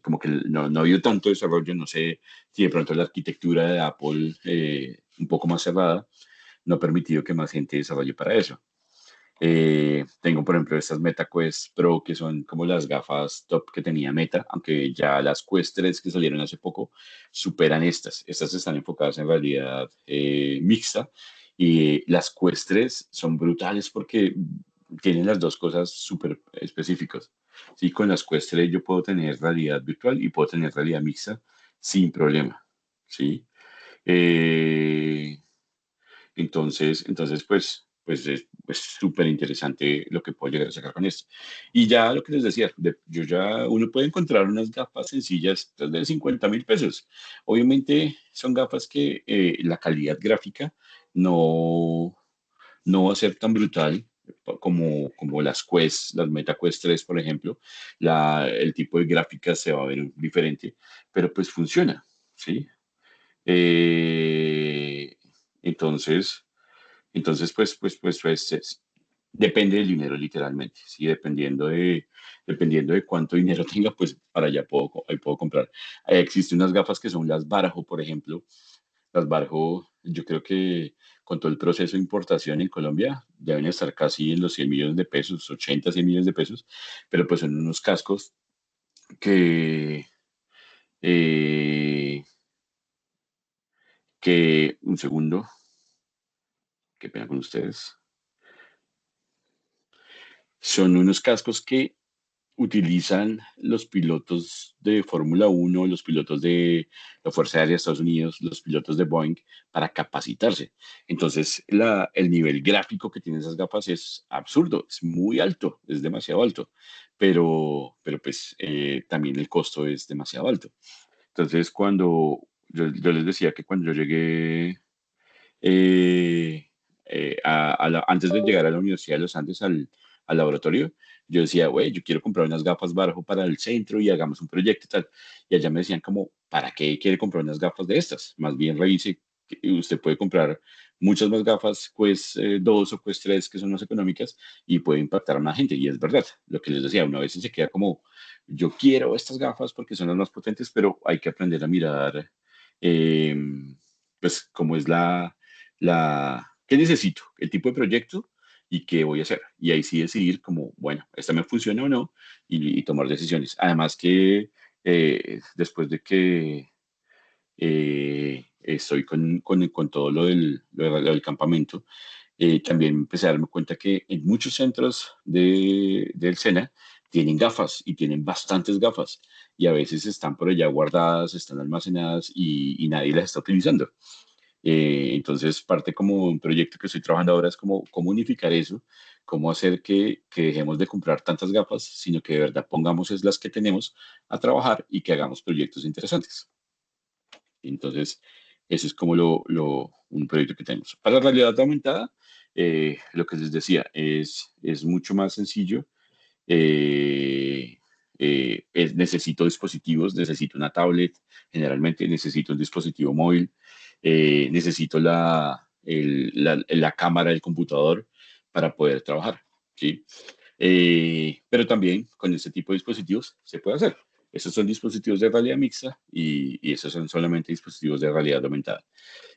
como que no ha habido tanto desarrollo, no sé si de pronto la arquitectura de Apple, un poco más cerrada, no ha permitido que más gente desarrolle para eso. Tengo, por ejemplo, estas Meta Quest Pro, que son como las gafas top que tenía Meta, aunque ya las Quest 3 que salieron hace poco superan estas. Estas están enfocadas en realidad mixta, y las Quest 3 son brutales porque tienen las dos cosas súper específicas. Sí, con las Quest 3 yo puedo tener realidad virtual y puedo tener realidad mixta sin problema. ¿Sí? Eh, entonces pues es pues, súper interesante lo que puedo llegar a sacar con esto. Y ya lo que les decía, uno puede encontrar unas gafas sencillas de 50.000 pesos. Obviamente son gafas que la calidad gráfica no, no va a ser tan brutal como las Quest, las Meta Quest 3, por ejemplo. El tipo de gráfica se va a ver diferente, pero pues funciona, ¿sí? Eh, entonces... Entonces, depende del dinero, literalmente. Sí, dependiendo de cuánto dinero tenga, pues para allá ahí puedo comprar. Existen unas gafas que son las Barjo, por ejemplo. Las Barjo, yo creo que con todo el proceso de importación en Colombia, deben estar casi en los 100 millones de pesos, 80, 100 millones de pesos, pero pues son unos cascos que, eh, un segundo, qué pena con ustedes. Son unos cascos que utilizan los pilotos de Fórmula 1, los pilotos de la Fuerza Aérea de Estados Unidos, los pilotos de Boeing para capacitarse. Entonces, el nivel gráfico que tienen esas gafas es absurdo, es muy alto, es demasiado alto, pero pues también el costo es demasiado alto. Entonces, yo les decía que cuando yo llegué eh, antes de llegar a la Universidad de los Andes al laboratorio, yo decía, güey, yo quiero comprar unas gafas Barjo para el centro y hagamos un proyecto y tal. Y allá me decían como, ¿para qué quiere comprar unas gafas de estas? Más bien revise, que usted puede comprar muchas más gafas, pues 2 o pues 3 que son más económicas y puede impactar a más gente. Y es verdad, lo que les decía, una vez se queda como, yo quiero estas gafas porque son las más potentes, pero hay que aprender a mirar, eh, pues, cómo es qué necesito, el tipo de proyecto y qué voy a hacer. Y ahí sí decidir como, bueno, esta me funciona o no y tomar decisiones. Además que después de que estoy con todo lo del campamento, también empecé a darme cuenta que en muchos centros del SENA tienen gafas y tienen bastantes gafas y a veces están por allá guardadas, están almacenadas y nadie las está utilizando. Entonces, parte como un proyecto que estoy trabajando ahora es como cómo unificar eso, cómo hacer que dejemos de comprar tantas gafas, sino que de verdad pongamos es las que tenemos a trabajar y que hagamos proyectos interesantes. Entonces, eso es como un proyecto que tenemos. Para la realidad aumentada, lo que les decía, es mucho más sencillo. eh, Necesito dispositivos, necesito una tablet, generalmente necesito un dispositivo móvil, necesito la cámara del computador para poder trabajar, ¿sí? Pero también con este tipo de dispositivos se puede hacer. Estos son dispositivos de realidad mixta y esos son solamente dispositivos de realidad aumentada.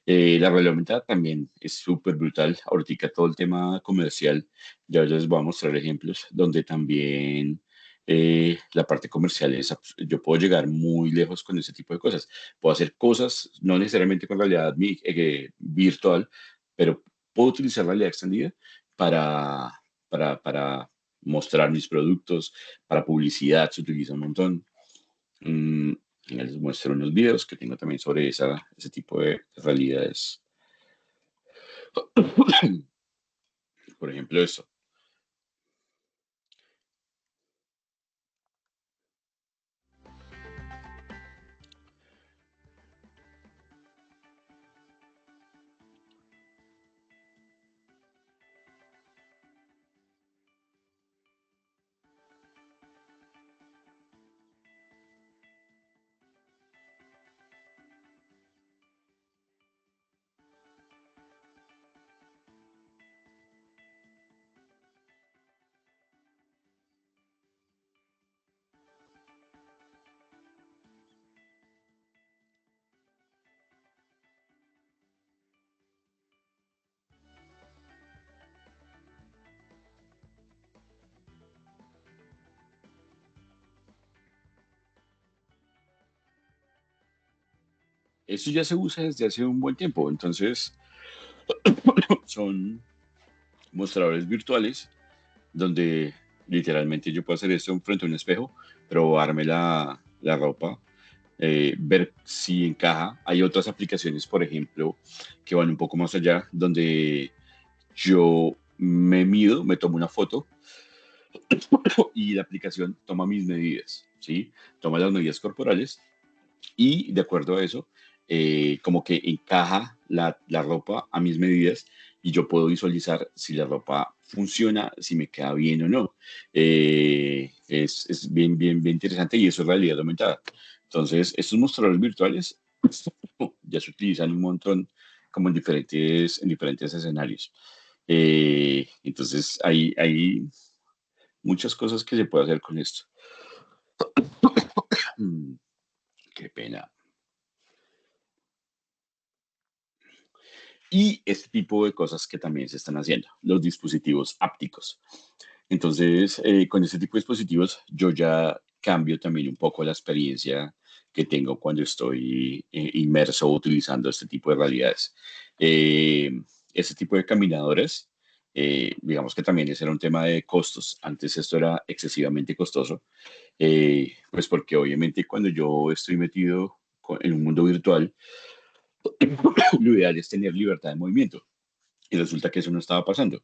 La realidad aumentada también es súper brutal. Ahorita todo el tema comercial, ya les voy a mostrar ejemplos donde también la parte comercial yo puedo llegar muy lejos con ese tipo de cosas. Puedo hacer cosas, no necesariamente con realidad virtual, pero puedo utilizar realidad extendida para, para mostrar mis productos, para publicidad, se utiliza un montón. Mm, Les muestro unos videos que tengo también sobre ese tipo de realidades. Por ejemplo, esto. Esto ya se usa desde hace un buen tiempo, entonces son mostradores virtuales donde literalmente yo puedo hacer esto frente a un espejo, probarme la ropa, ver si encaja. Hay otras aplicaciones, por ejemplo, que van un poco más allá, donde yo me mido, me tomo una foto y la aplicación toma mis medidas, ¿sí? Toma las medidas corporales y de acuerdo a eso, como que encaja la ropa a mis medidas y yo puedo visualizar si la ropa funciona, si me queda bien o no. Es bien, bien, bien interesante y eso es realidad aumentada. Entonces, estos mostradores virtuales ya se utilizan un montón como en diferentes escenarios. Entonces, hay muchas cosas que se puede hacer con esto. Mm, qué pena. Y este tipo de cosas que también se están haciendo, los dispositivos ápticos. Entonces, con este tipo de dispositivos, yo ya cambio también un poco la experiencia que tengo cuando estoy inmerso utilizando este tipo de realidades. Eh, este tipo de caminadoras, digamos que también ese era un tema de costos. Antes esto era excesivamente costoso, pues porque obviamente cuando yo estoy metido en un mundo virtual, lo ideal es tener libertad de movimiento. Y resulta que eso no estaba pasando.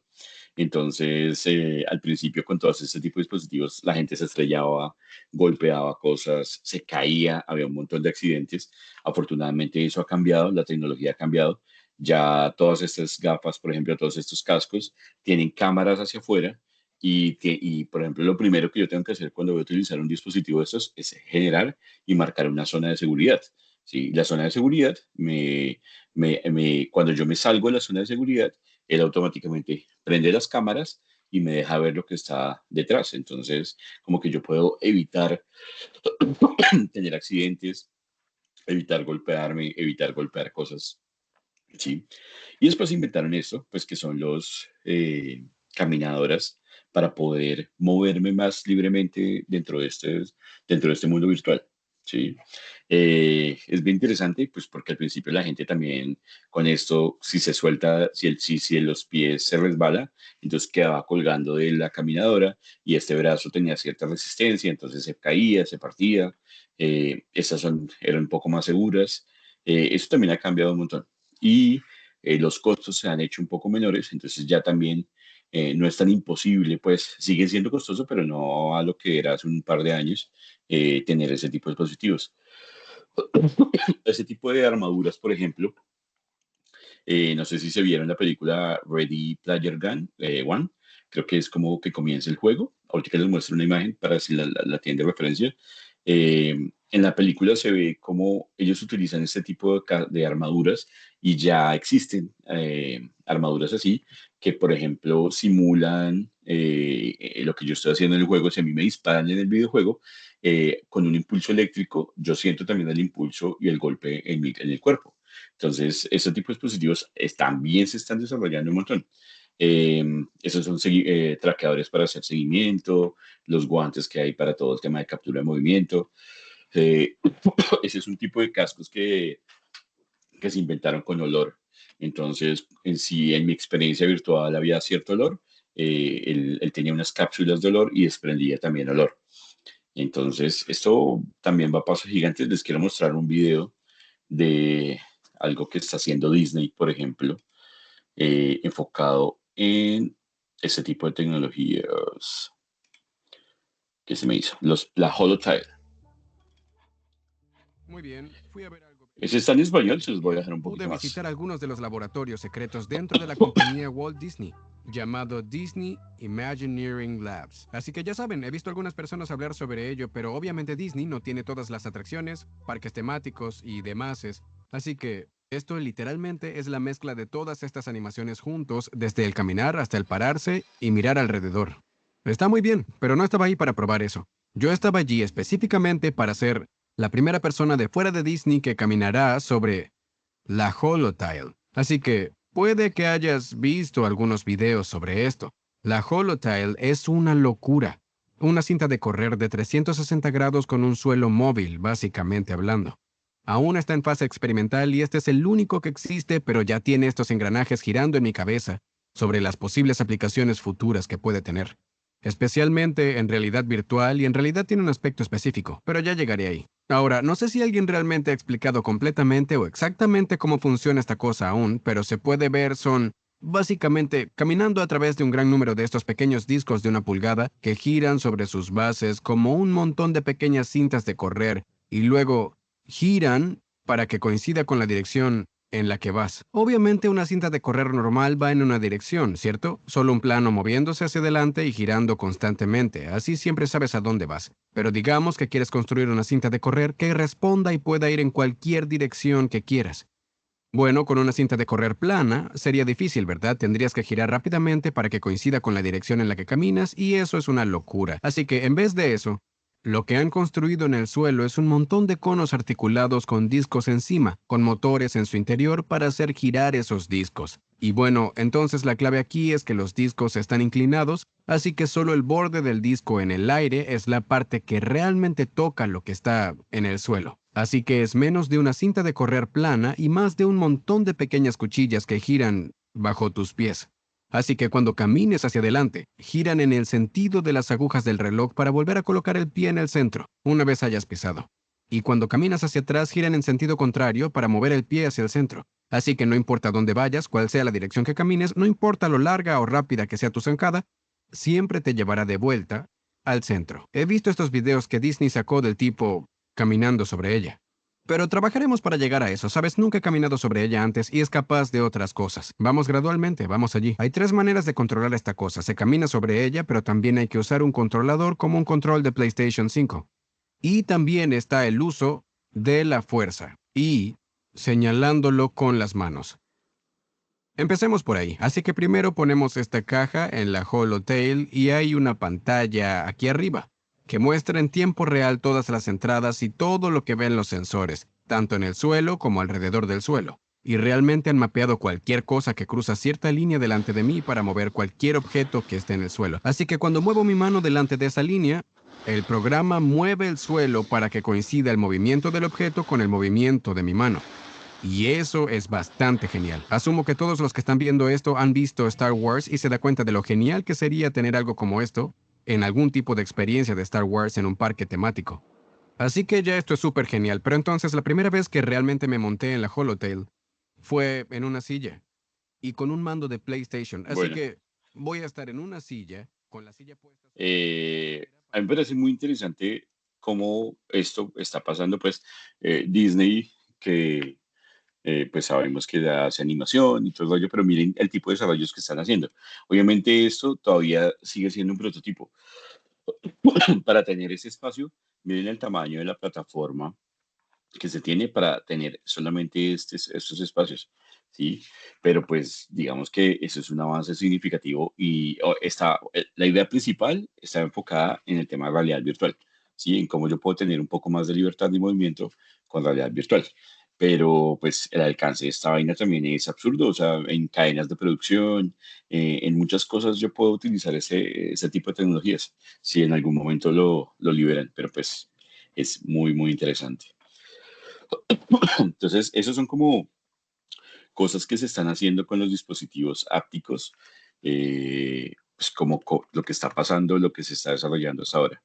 Entonces, al principio con todos este tipo de dispositivos, la gente se estrellaba, golpeaba cosas, se caía, había un montón de accidentes. Afortunadamente eso ha cambiado, la tecnología ha cambiado. Ya todas estas gafas, por ejemplo, todos estos cascos, tienen cámaras hacia afuera y, por ejemplo, lo primero que yo tengo que hacer cuando voy a utilizar un dispositivo de estos es generar y marcar una zona de seguridad. ¿Sí? La zona de seguridad, cuando yo me salgo de la zona de seguridad, él automáticamente prende las cámaras y me deja ver lo que está detrás. Entonces, como que yo puedo evitar tener accidentes, evitar golpearme, evitar golpear cosas. ¿Sí? Y después inventaron esto, pues que son los caminadoras para poder moverme más libremente dentro de este mundo virtual. ¿Sí? Es bien interesante, pues porque al principio la gente también con esto, si se suelta, si los pies se resbala, entonces quedaba colgando de la caminadora y este brazo tenía cierta resistencia, entonces se caía, se partía. Eran un poco más seguras. Eso también ha cambiado un montón y los costos se han hecho un poco menores, entonces ya también no es tan imposible, pues sigue siendo costoso, pero no a lo que era hace un par de años tener ese tipo de dispositivos. Ese tipo de armaduras, por ejemplo, no sé si se vieron la película Ready Player One, creo que es como que comienza el juego. Ahorita les muestro una imagen para si la tienen de referencia. En la película se ve cómo ellos utilizan este tipo de armaduras y ya existen armaduras así que, por ejemplo, simulan lo que yo estoy haciendo en el juego. Si a mí me disparan en el videojuego, con un impulso eléctrico, yo siento también el impulso y el golpe en el cuerpo. Entonces, este tipo de dispositivos también se están desarrollando un montón. Eh, Esos son traqueadores para hacer seguimiento, los guantes que hay para todo el tema de captura de movimiento. Eh, Ese es un tipo de cascos que se inventaron con olor. Entonces, en sí, en mi experiencia virtual había cierto olor. Él tenía unas cápsulas de olor y desprendía también olor. Entonces, esto también va a pasos gigantes. Les quiero mostrar un video de algo que está haciendo Disney, por ejemplo, enfocado en este tipo de tecnologías que se me hizo, la HoloTile. Muy bien, fui a ver algo. Ese está en español, se los voy a dejar un Pude poquito más. visitar algunos de los laboratorios secretos dentro de la compañía Walt Disney, llamado Disney Imagineering Labs. Así que ya saben, he visto algunas personas hablar sobre ello, pero obviamente Disney no tiene todas las atracciones, parques temáticos y demás. Así que esto literalmente es la mezcla de todas estas animaciones juntos, desde el caminar hasta el pararse y mirar alrededor. Está muy bien, pero no estaba ahí para probar eso. Yo estaba allí específicamente para ser la primera persona de fuera de Disney que caminará sobre la HoloTile. Así que puede que hayas visto algunos videos sobre esto. La HoloTile es una locura. Una cinta de correr de 360 grados con un suelo móvil, básicamente hablando. Aún está en fase experimental y este es el único que existe, pero ya tiene estos engranajes girando en mi cabeza sobre las posibles aplicaciones futuras que puede tener. Especialmente en realidad virtual y en realidad tiene un aspecto específico, pero ya llegaré ahí. Ahora, no sé si alguien realmente ha explicado completamente o exactamente cómo funciona esta cosa aún, pero se puede ver son básicamente caminando a través de un gran número de estos pequeños discos de 1 pulgada que giran sobre sus bases como un montón de pequeñas cintas de correr y luego giran para que coincida con la dirección en la que vas. Obviamente una cinta de correr normal va en una dirección, ¿cierto? Solo un plano moviéndose hacia adelante y girando constantemente, así siempre sabes a dónde vas. Pero digamos que quieres construir una cinta de correr que responda y pueda ir en cualquier dirección que quieras. Bueno, con una cinta de correr plana sería difícil, ¿verdad? Tendrías que girar rápidamente para que coincida con la dirección en la que caminas y eso es una locura. Así que en vez de eso, lo que han construido en el suelo es un montón de conos articulados con discos encima, con motores en su interior para hacer girar esos discos. Y bueno, entonces la clave aquí es que los discos están inclinados, así que solo el borde del disco en el aire es la parte que realmente toca lo que está en el suelo. Así que es menos de una cinta de correr plana y más de un montón de pequeñas cuchillas que giran bajo tus pies. Así que cuando camines hacia adelante, giran en el sentido de las agujas del reloj para volver a colocar el pie en el centro, una vez hayas pisado. Y cuando caminas hacia atrás, giran en sentido contrario para mover el pie hacia el centro. Así que no importa dónde vayas, cuál sea la dirección que camines, no importa lo larga o rápida que sea tu zancada, siempre te llevará de vuelta al centro. He visto estos videos que Disney sacó del tipo caminando sobre ella. Pero trabajaremos para llegar a eso, ¿sabes? Nunca he caminado sobre ella antes y es capaz de otras cosas. Vamos gradualmente, vamos allí. Hay 3 maneras de controlar esta cosa. Se camina sobre ella, pero también hay que usar un controlador como un control de PlayStation 5. Y también está el uso de la fuerza y señalándolo con las manos. Empecemos por ahí. Así que primero ponemos esta caja en la Holotail y hay una pantalla aquí arriba que muestra en tiempo real todas las entradas y todo lo que ven los sensores, tanto en el suelo como alrededor del suelo. Y realmente han mapeado cualquier cosa que cruza cierta línea delante de mí para mover cualquier objeto que esté en el suelo. Así que cuando muevo mi mano delante de esa línea, el programa mueve el suelo para que coincida el movimiento del objeto con el movimiento de mi mano. Y eso es bastante genial. Asumo que todos los que están viendo esto han visto Star Wars y se da cuenta de lo genial que sería tener algo como esto en algún tipo de experiencia de Star Wars en un parque temático. Así que ya esto es súper genial, pero entonces la primera vez que realmente me monté en la Holotail fue en una silla y con un mando de PlayStation. Así Bueno, que voy a estar en una silla, con la silla puesta sobre a mí me parece muy interesante cómo esto está pasando, pues Disney, que pues sabemos que hace animación y todo el rollo, pero miren el tipo de desarrollos que están haciendo. Obviamente esto todavía sigue siendo un prototipo. Para tener ese espacio, miren el tamaño de la plataforma que se tiene para tener solamente estos espacios, ¿sí? Pero pues digamos que eso es un avance significativo y la idea principal está enfocada en el tema de realidad virtual, ¿sí? En cómo yo puedo tener un poco más de libertad de movimiento con realidad virtual. Pero pues el alcance de esta vaina también es absurdo, o sea, en cadenas de producción, en muchas cosas yo puedo utilizar ese tipo de tecnologías, si en algún momento lo liberan, pero pues es muy, muy interesante. Entonces, esos son como cosas que se están haciendo con los dispositivos ápticos, pues como lo que está pasando, lo que se está desarrollando hasta ahora.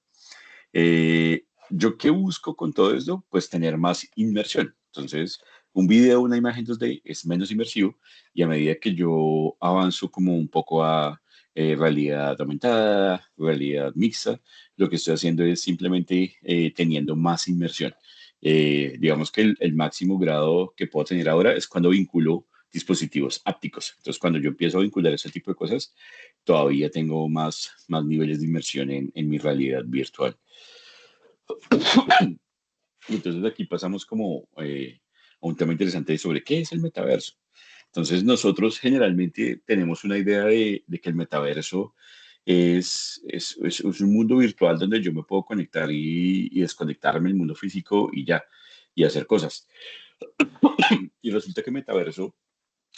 ¿Yo qué busco con todo esto? Pues tener más inmersión. Entonces, un video, una imagen 2D es menos inmersivo y a medida que yo avanzo como un poco a realidad aumentada, realidad mixta, lo que estoy haciendo es simplemente teniendo más inmersión. Digamos que el máximo grado que puedo tener ahora es cuando vinculo dispositivos ápticos. Entonces, cuando yo empiezo a vincular ese tipo de cosas, todavía tengo más niveles de inmersión en mi realidad virtual. Y entonces aquí pasamos como a un tema interesante sobre qué es el metaverso. Entonces nosotros generalmente tenemos una idea de que el metaverso es un mundo virtual donde yo me puedo conectar y desconectarme del mundo físico y ya, y hacer cosas. Y resulta que el metaverso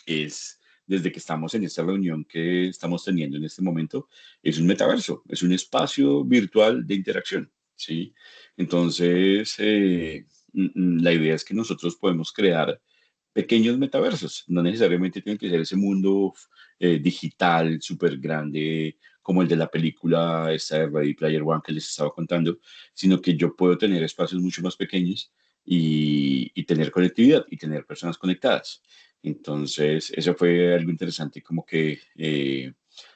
es, desde que estamos en esta reunión que estamos teniendo en este momento, es un metaverso, es un espacio virtual de interacción, ¿sí? Entonces, la idea es que nosotros podemos crear pequeños metaversos. No necesariamente tiene que ser ese mundo digital súper grande como el de la película esta de Ready Player One que les estaba contando, sino que yo puedo tener espacios mucho más pequeños y tener conectividad y tener personas conectadas. Entonces, eso fue algo interesante como que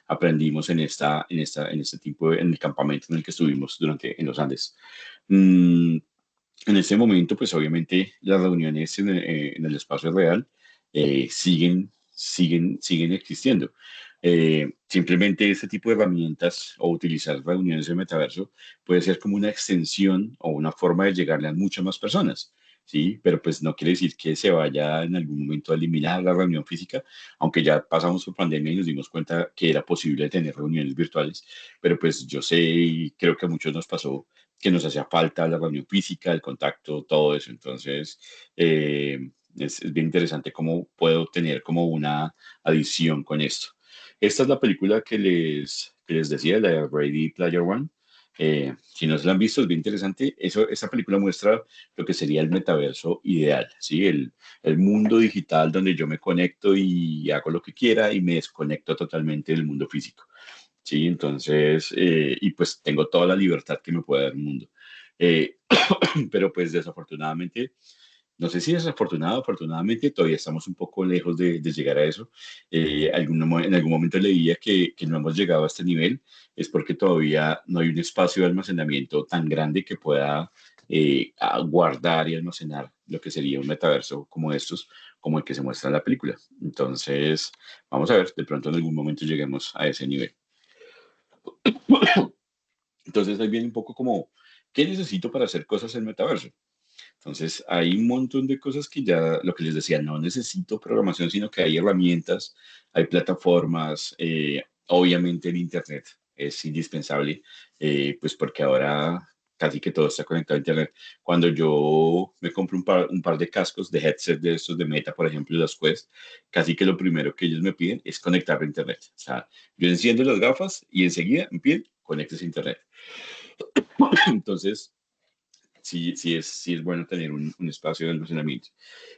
aprendimos en este tipo, en el campamento en el que estuvimos en los Andes. Mm, en este momento, pues obviamente las reuniones en el espacio real siguen existiendo. Simplemente este tipo de herramientas o utilizar reuniones en metaverso puede ser como una extensión o una forma de llegarle a muchas más personas, ¿sí? Pero pues no quiere decir que se vaya en algún momento a eliminar la reunión física, aunque ya pasamos por pandemia y nos dimos cuenta que era posible tener reuniones virtuales, pero pues yo sé y creo que a muchos nos pasó que nos hacía falta la reunión física, el contacto, todo eso. Entonces, es bien interesante cómo puedo tener como una adición con esto. Esta es la película que les decía, la de Ready Player One. Si no se la han visto, es bien interesante. Esa película muestra lo que sería el metaverso ideal, ¿sí? El mundo digital donde yo me conecto y hago lo que quiera y me desconecto totalmente del mundo físico. Sí, entonces, y pues tengo toda la libertad que me puede dar el mundo. Eh, pero pues desafortunadamente, no sé si desafortunado, afortunadamente, todavía estamos un poco lejos de llegar a eso. En algún momento leía que no hemos llegado a este nivel, es porque todavía no hay un espacio de almacenamiento tan grande que pueda guardar y almacenar lo que sería un metaverso como estos, como el que se muestra en la película. Entonces, vamos a ver, de pronto en algún momento lleguemos a ese nivel. Entonces ahí viene un poco como, ¿qué necesito para hacer cosas en metaverso? Entonces hay un montón de cosas que ya, lo que les decía, no necesito programación, sino que hay herramientas, hay plataformas, obviamente el Internet es indispensable, pues porque ahora casi que todo está conectado a Internet. Cuando yo me compro un par de cascos de headset de estos de Meta, por ejemplo, las Quest, casi que lo primero que ellos me piden es conectar a Internet. O sea, yo enciendo las gafas y enseguida me piden, conectes a Internet. Entonces, sí es bueno tener un espacio de almacenamiento.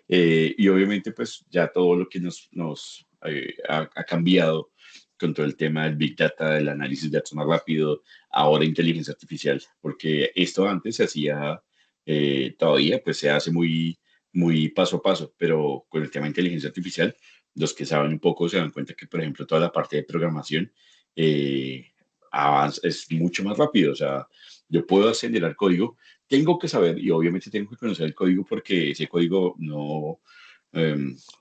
Y obviamente, pues ya todo lo que ha cambiado con todo el tema del Big Data, del análisis de datos más rápido, ahora inteligencia artificial, porque esto antes se hacía, todavía pues se hace muy paso a paso, pero con el tema de inteligencia artificial, los que saben un poco se dan cuenta que, por ejemplo, toda la parte de programación es mucho más rápido, o sea, yo puedo acelerar código, tengo que saber y obviamente tengo que conocer el código porque ese código no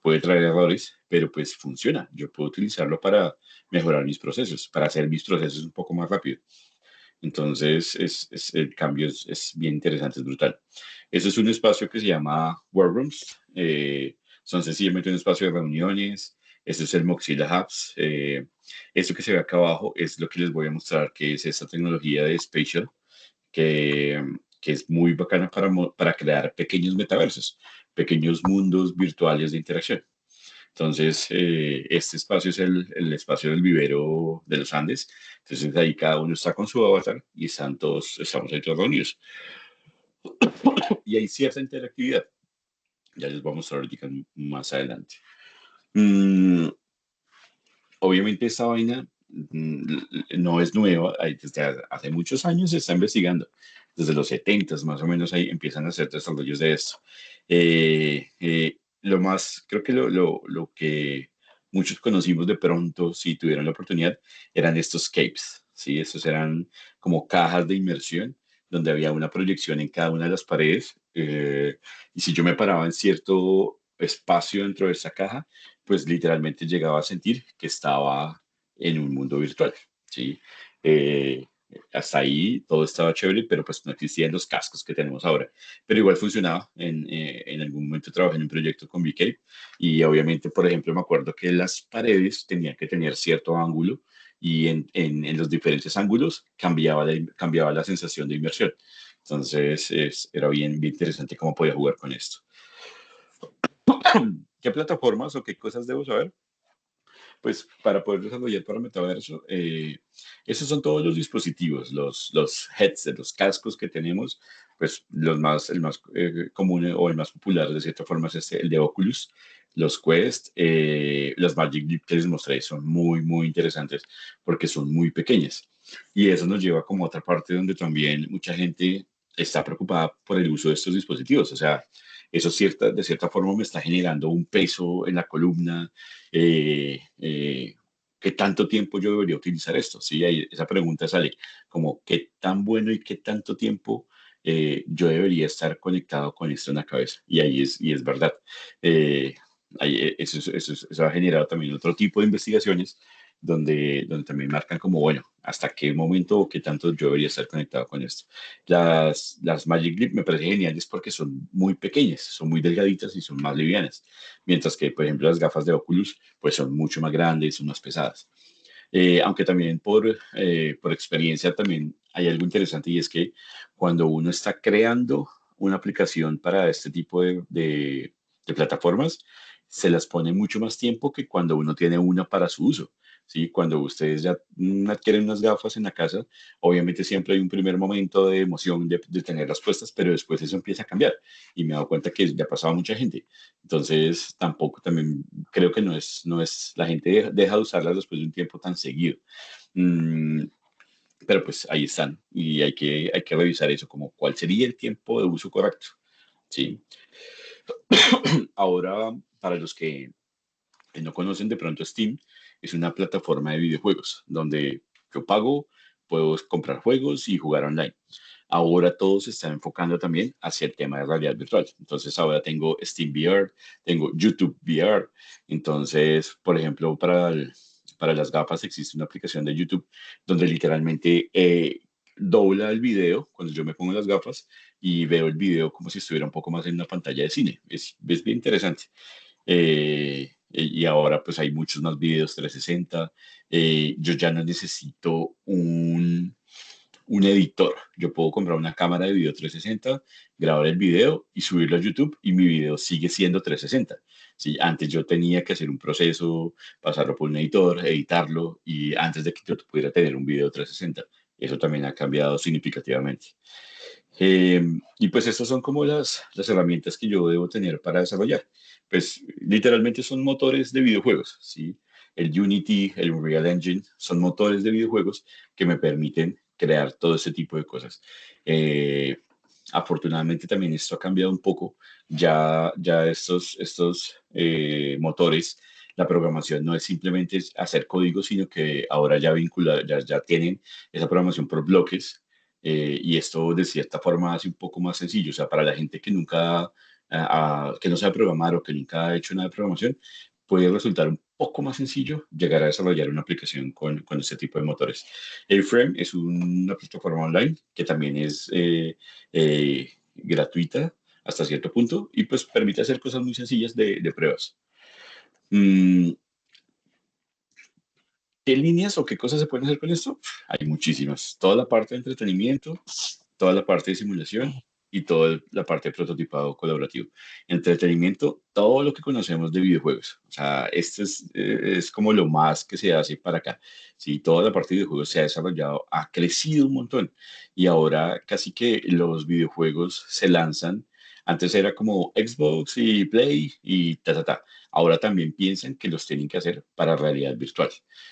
puede traer errores, pero pues funciona. Yo puedo utilizarlo para mejorar mis procesos, para hacer mis procesos un poco más rápido. Entonces, el cambio es bien interesante, es brutal. Eso es un espacio que se llama Workrooms. Son sencillamente un espacio de reuniones. Este es el Mozilla Hubs. Esto que se ve acá abajo es lo que les voy a mostrar, que es esta tecnología de Spatial, que es muy bacana para crear pequeños metaversos, pequeños mundos virtuales de interacción. Entonces, este espacio es el espacio del vivero de los Andes. Entonces, ahí cada uno está con su avatar y estamos ahí todos reunidos. Y hay cierta interactividad. Ya les voy a mostrar ahorita más adelante. Mm, obviamente esta vaina no es nueva, desde hace muchos años se está investigando, desde los 70 más o menos ahí empiezan a hacer desarrollos de esto. Creo que lo que muchos conocimos de pronto, si tuvieron la oportunidad, eran estos capes, ¿sí? Estos eran como cajas de inmersión donde había una proyección en cada una de las paredes, y si yo me paraba en cierto espacio dentro de esa caja, pues literalmente llegaba a sentir que estaba en un mundo virtual, ¿sí? Eh, hasta ahí todo estaba chévere, pero pues no existían los cascos que tenemos ahora. Pero igual funcionaba. En algún momento trabajé en un proyecto con VK y obviamente, por ejemplo, me acuerdo que las paredes tenían que tener cierto ángulo y en los diferentes ángulos cambiaba la sensación de inmersión. Entonces era bien interesante cómo podía jugar con esto. ¿Qué plataformas o qué cosas debo saber? pues para poder desarrollar para metaverso, esos son todos los dispositivos, los headsets, los cascos que tenemos, pues el más común o el más popular de cierta forma es el de Oculus, los Quest, las Magic Leap que les mostré son muy, muy interesantes porque son muy pequeñas. Y eso nos lleva como a otra parte donde también mucha gente está preocupada por el uso de estos dispositivos. O sea, eso de cierta forma me está generando un peso en la columna. ¿Qué tanto tiempo yo debería utilizar esto? Sí, ahí esa pregunta sale como qué tan bueno y qué tanto tiempo yo debería estar conectado con esto en la cabeza. Y es verdad. Eh, eso ha generado también otro tipo de investigaciones donde también marcan como, bueno, hasta qué momento o qué tanto yo debería estar conectado con esto. Las Magic Leap me parecen geniales porque son muy pequeñas, son muy delgaditas y son más livianas, mientras que, por ejemplo, las gafas de Oculus, pues son mucho más grandes, son más pesadas. Aunque también por experiencia también hay algo interesante y es que cuando uno está creando una aplicación para este tipo de plataformas, se las pone mucho más tiempo que cuando uno tiene una para su uso. ¿Sí? Cuando ustedes ya adquieren unas gafas en la casa, obviamente siempre hay un primer momento de emoción de tenerlas puestas, pero después eso empieza a cambiar. Y me he dado cuenta que ya ha pasado a mucha gente. Entonces, tampoco también creo que no es la gente deja de usarlas después de un tiempo tan seguido. Mm, pero pues ahí están y hay que revisar eso, como cuál sería el tiempo de uso correcto. ¿Sí? Ahora, para los que no conocen de pronto Steam, es una plataforma de videojuegos donde yo pago, puedo comprar juegos y jugar online. Ahora todo se está enfocando también hacia el tema de realidad virtual. Entonces ahora tengo Steam VR, tengo YouTube VR. Entonces, por ejemplo, para las gafas existe una aplicación de YouTube donde literalmente dobla el video cuando yo me pongo las gafas y veo el video como si estuviera un poco más en una pantalla de cine. Es bien interesante. Y ahora pues hay muchos más videos 360. Yo ya no necesito un editor. Yo puedo comprar una cámara de video 360, grabar el video y subirlo a YouTube y mi video sigue siendo 360. ¿Sí? Antes yo tenía que hacer un proceso, pasarlo por un editor, editarlo y antes de que yo pudiera tener un video 360. Eso también ha cambiado significativamente. Y pues estas son como las herramientas que yo debo tener para desarrollar. Pues literalmente son motores de videojuegos, ¿sí? El Unity, el Unreal Engine, son motores de videojuegos que me permiten crear todo ese tipo de cosas. Eh, Afortunadamente también esto ha cambiado un poco. Ya estos motores, la programación no es simplemente hacer código, sino que ahora ya tienen esa programación por bloques y esto de cierta forma hace un poco más sencillo. O sea, para la gente que nunca, que no sabe programar o que nunca ha hecho nada de programación, puede resultar un poco más sencillo llegar a desarrollar una aplicación con este tipo de motores. Airframe es una plataforma online que también es gratuita hasta cierto punto y pues permite hacer cosas muy sencillas de pruebas. Mm, ¿Qué líneas o qué cosas se pueden hacer con esto? Hay muchísimas. Toda la parte de entretenimiento, toda la parte de simulación y toda la parte de prototipado colaborativo. Entretenimiento, todo lo que conocemos de videojuegos. O sea, esto es como lo más que se hace para acá. Sí, toda la parte de videojuegos se ha desarrollado, ha crecido un montón y ahora casi que los videojuegos se lanzan. Antes era como Xbox y Play y ta, ta, ta. Ahora también piensan que los tienen que hacer para realidad virtual.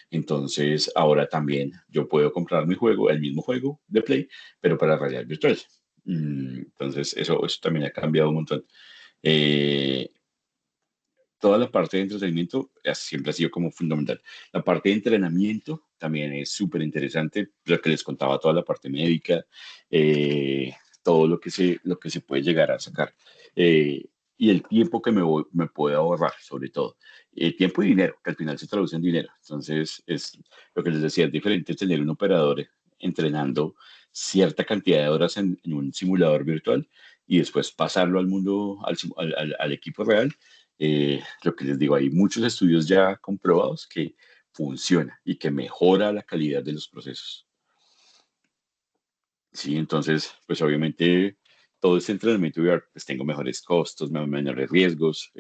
Entonces, ahora también yo puedo comprar mi juego, el mismo juego de Play, pero para realidad virtual. Entonces, eso también ha cambiado un montón. Eh, Toda la parte de entretenimiento siempre ha sido como fundamental. La parte de entrenamiento también es súper interesante, lo que les contaba, toda la parte médica, eh, todo lo que se puede llegar a sacar. Eh, y el tiempo que me puede ahorrar, sobre todo. Tiempo y dinero, que al final se traduce en dinero. Entonces, es lo que les decía, es diferente tener un operador entrenando cierta cantidad de horas en un simulador virtual y después pasarlo al mundo, al equipo real. Lo que les digo, hay muchos estudios ya comprobados que funciona y que mejora la calidad de los procesos. Sí, entonces, pues obviamente todo este entrenamiento VR, pues tengo mejores costos, menores riesgos,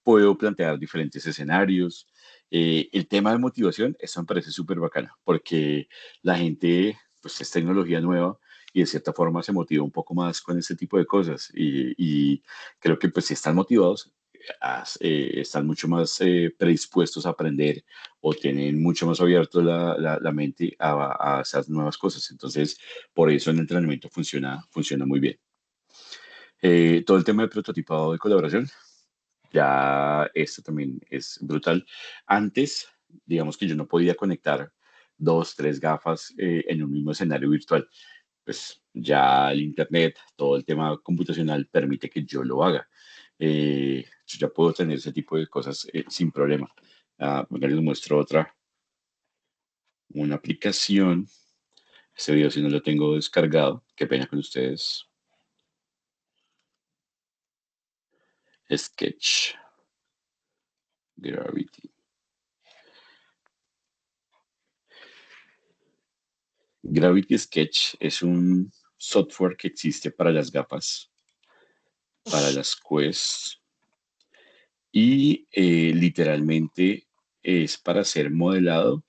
puedo plantear diferentes escenarios. El tema de motivación, eso me parece súper bacano, porque la gente, pues es tecnología nueva y de cierta forma se motiva un poco más con este tipo de cosas. Y creo que pues si están motivados, están mucho más predispuestos a aprender o tienen mucho más abierto la mente a esas nuevas cosas. Entonces, por eso el entrenamiento funciona muy bien. Todo el tema de prototipado de colaboración, ya esto también es brutal. Antes, digamos que yo no podía conectar dos, tres gafas en un mismo escenario virtual. Pues ya el Internet, todo el tema computacional permite que yo lo haga. Yo ya puedo tener ese tipo de cosas sin problema. Bueno, les muestro una aplicación. Este video si no lo tengo descargado, qué pena con ustedes. Sketch Gravity. Gravity Sketch es un software que existe para las gafas, para las Quest, y literalmente es para hacer modelado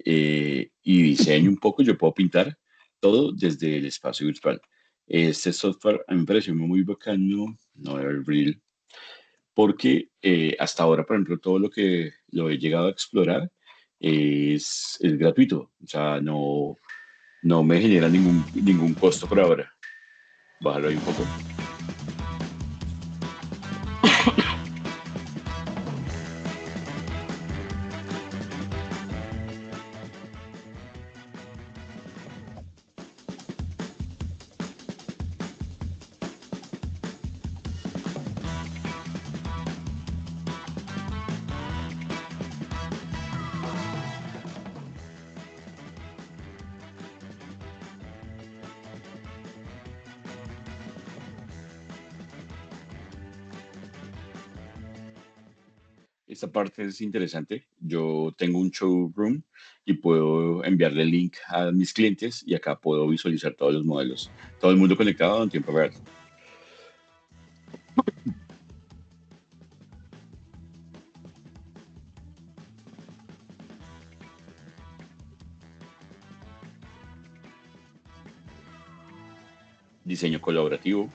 y diseño un poco. Yo puedo pintar todo desde el espacio virtual. Este software a mí me pareció muy bacano, no era el real, porque hasta ahora, por ejemplo, todo lo que lo he llegado a explorar es gratuito, o sea, no me genera ningún costo por ahora. Bájalo ahí un poco. Esta parte es interesante. Yo tengo un showroom y puedo enviarle el link a mis clientes y acá puedo visualizar todos los modelos. Todo el mundo conectado en tiempo real. Diseño colaborativo.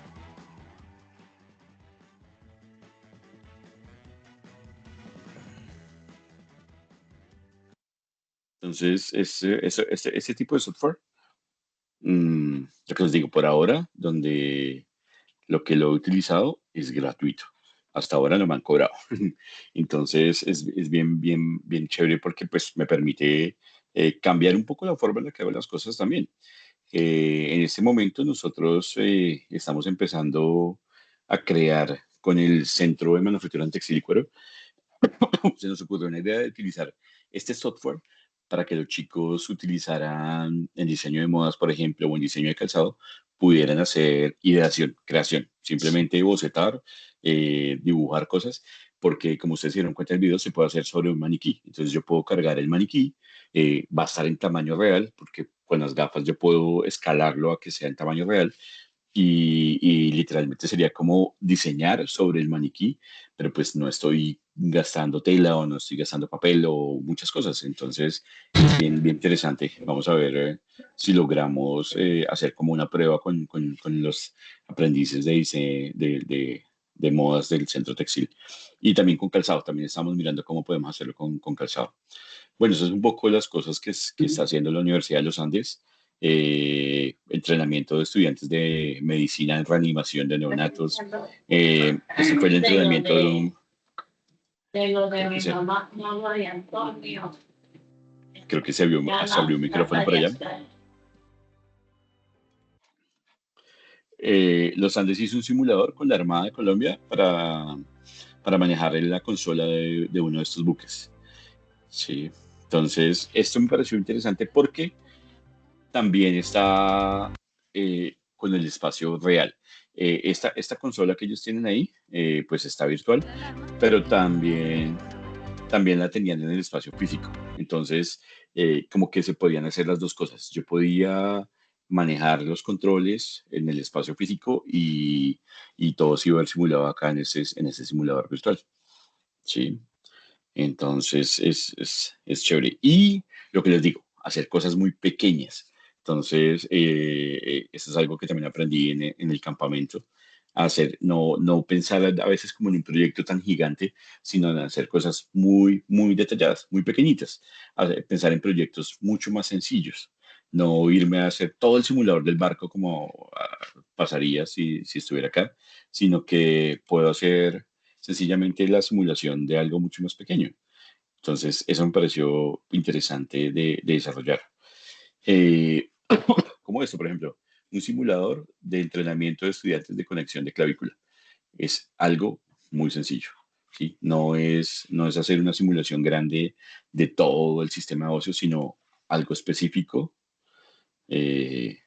Entonces, ese tipo de software, lo que os digo por ahora, donde lo que lo he utilizado es gratuito. Hasta ahora no me han cobrado. Entonces, es bien chévere porque pues, me permite cambiar un poco la forma en la que hago las cosas también. En este momento nosotros estamos empezando a crear con el Centro de Manufactura en Textil y Cuero. Se nos ocurrió una idea de utilizar este software para que los chicos utilizaran en diseño de modas, por ejemplo, o en diseño de calzado, pudieran hacer ideación, creación, simplemente bocetar, dibujar cosas, porque como ustedes se dieron cuenta del video, se puede hacer sobre un maniquí. Entonces yo puedo cargar el maniquí, va a estar en tamaño real, porque con las gafas yo puedo escalarlo a que sea en tamaño real y literalmente sería como diseñar sobre el maniquí, pero pues no estoy gastando tela o no estoy gastando papel o muchas cosas. Entonces es bien interesante. Vamos a ver si logramos hacer como una prueba con los aprendices de modas del centro textil y también con calzado. También estamos mirando cómo podemos hacerlo con calzado. Bueno, eso es un poco las cosas que está haciendo la Universidad de los Andes. Entrenamiento de estudiantes de medicina en reanimación de neonatos. Este fue el entrenamiento de un... Creo que se abrió un micrófono por allá. Los Andes hizo un simulador con la Armada de Colombia para manejar la consola de uno de estos buques. Sí. Entonces, esto me pareció interesante porque también está con el espacio real. Esta consola que ellos tienen ahí, pues está virtual, pero también la tenían en el espacio físico. Entonces, como que se podían hacer las dos cosas. Yo podía manejar los controles en el espacio físico y todo se iba a ver simulado acá en ese simulador virtual. ¿sí? Entonces es chévere. Y lo que les digo, hacer cosas muy pequeñas. Entonces, eso es algo que también aprendí en el campamento. Hacer, no pensar a veces como en un proyecto tan gigante, sino en hacer cosas muy, muy detalladas, muy pequeñitas. Pensar en proyectos mucho más sencillos. No irme a hacer todo el simulador del barco como pasaría si estuviera acá, sino que puedo hacer sencillamente la simulación de algo mucho más pequeño. Entonces, eso me pareció interesante de desarrollar. Eh, como esto, por ejemplo, un simulador de entrenamiento de estudiantes de conexión de clavícula. Es algo muy sencillo, ¿sí? No es hacer una simulación grande de todo el sistema óseo, sino algo específico. eh,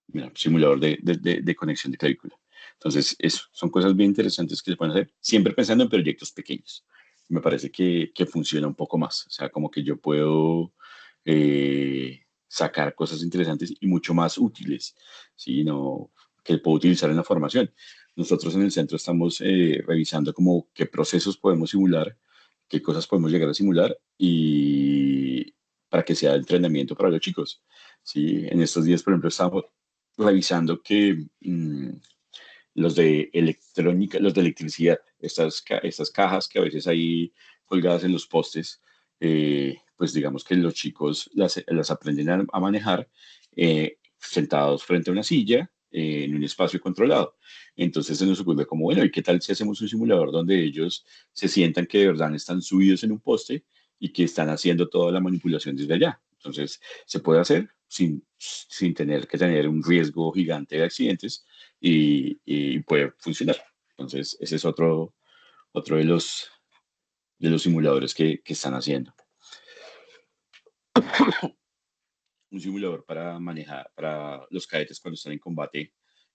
Mira, simulador de conexión de clavícula. Entonces, eso, son cosas bien interesantes que se pueden hacer, siempre pensando en proyectos pequeños. Me parece que funciona un poco más, o sea, como que yo puedo sacar cosas interesantes y mucho más útiles, ¿sí? No, que puedo utilizar en la formación. Nosotros en el centro estamos revisando como qué procesos podemos simular, qué cosas podemos llegar a simular y para que sea entrenamiento para los chicos. Sí, en estos días, por ejemplo, estamos revisando que los de electrónica, los de electricidad, estas cajas que a veces hay colgadas en los postes, pues digamos que los chicos las aprenden a manejar sentados frente a una silla en un espacio controlado. Entonces se nos ocurre como, bueno, ¿y qué tal si hacemos un simulador donde ellos se sientan que de verdad están subidos en un poste y que están haciendo toda la manipulación desde allá? Entonces se puede hacer sin tener que tener un riesgo gigante de accidentes y puede funcionar. Entonces, ese es otro de los simuladores que están haciendo. Un simulador para manejar, para los cadetes cuando están en combate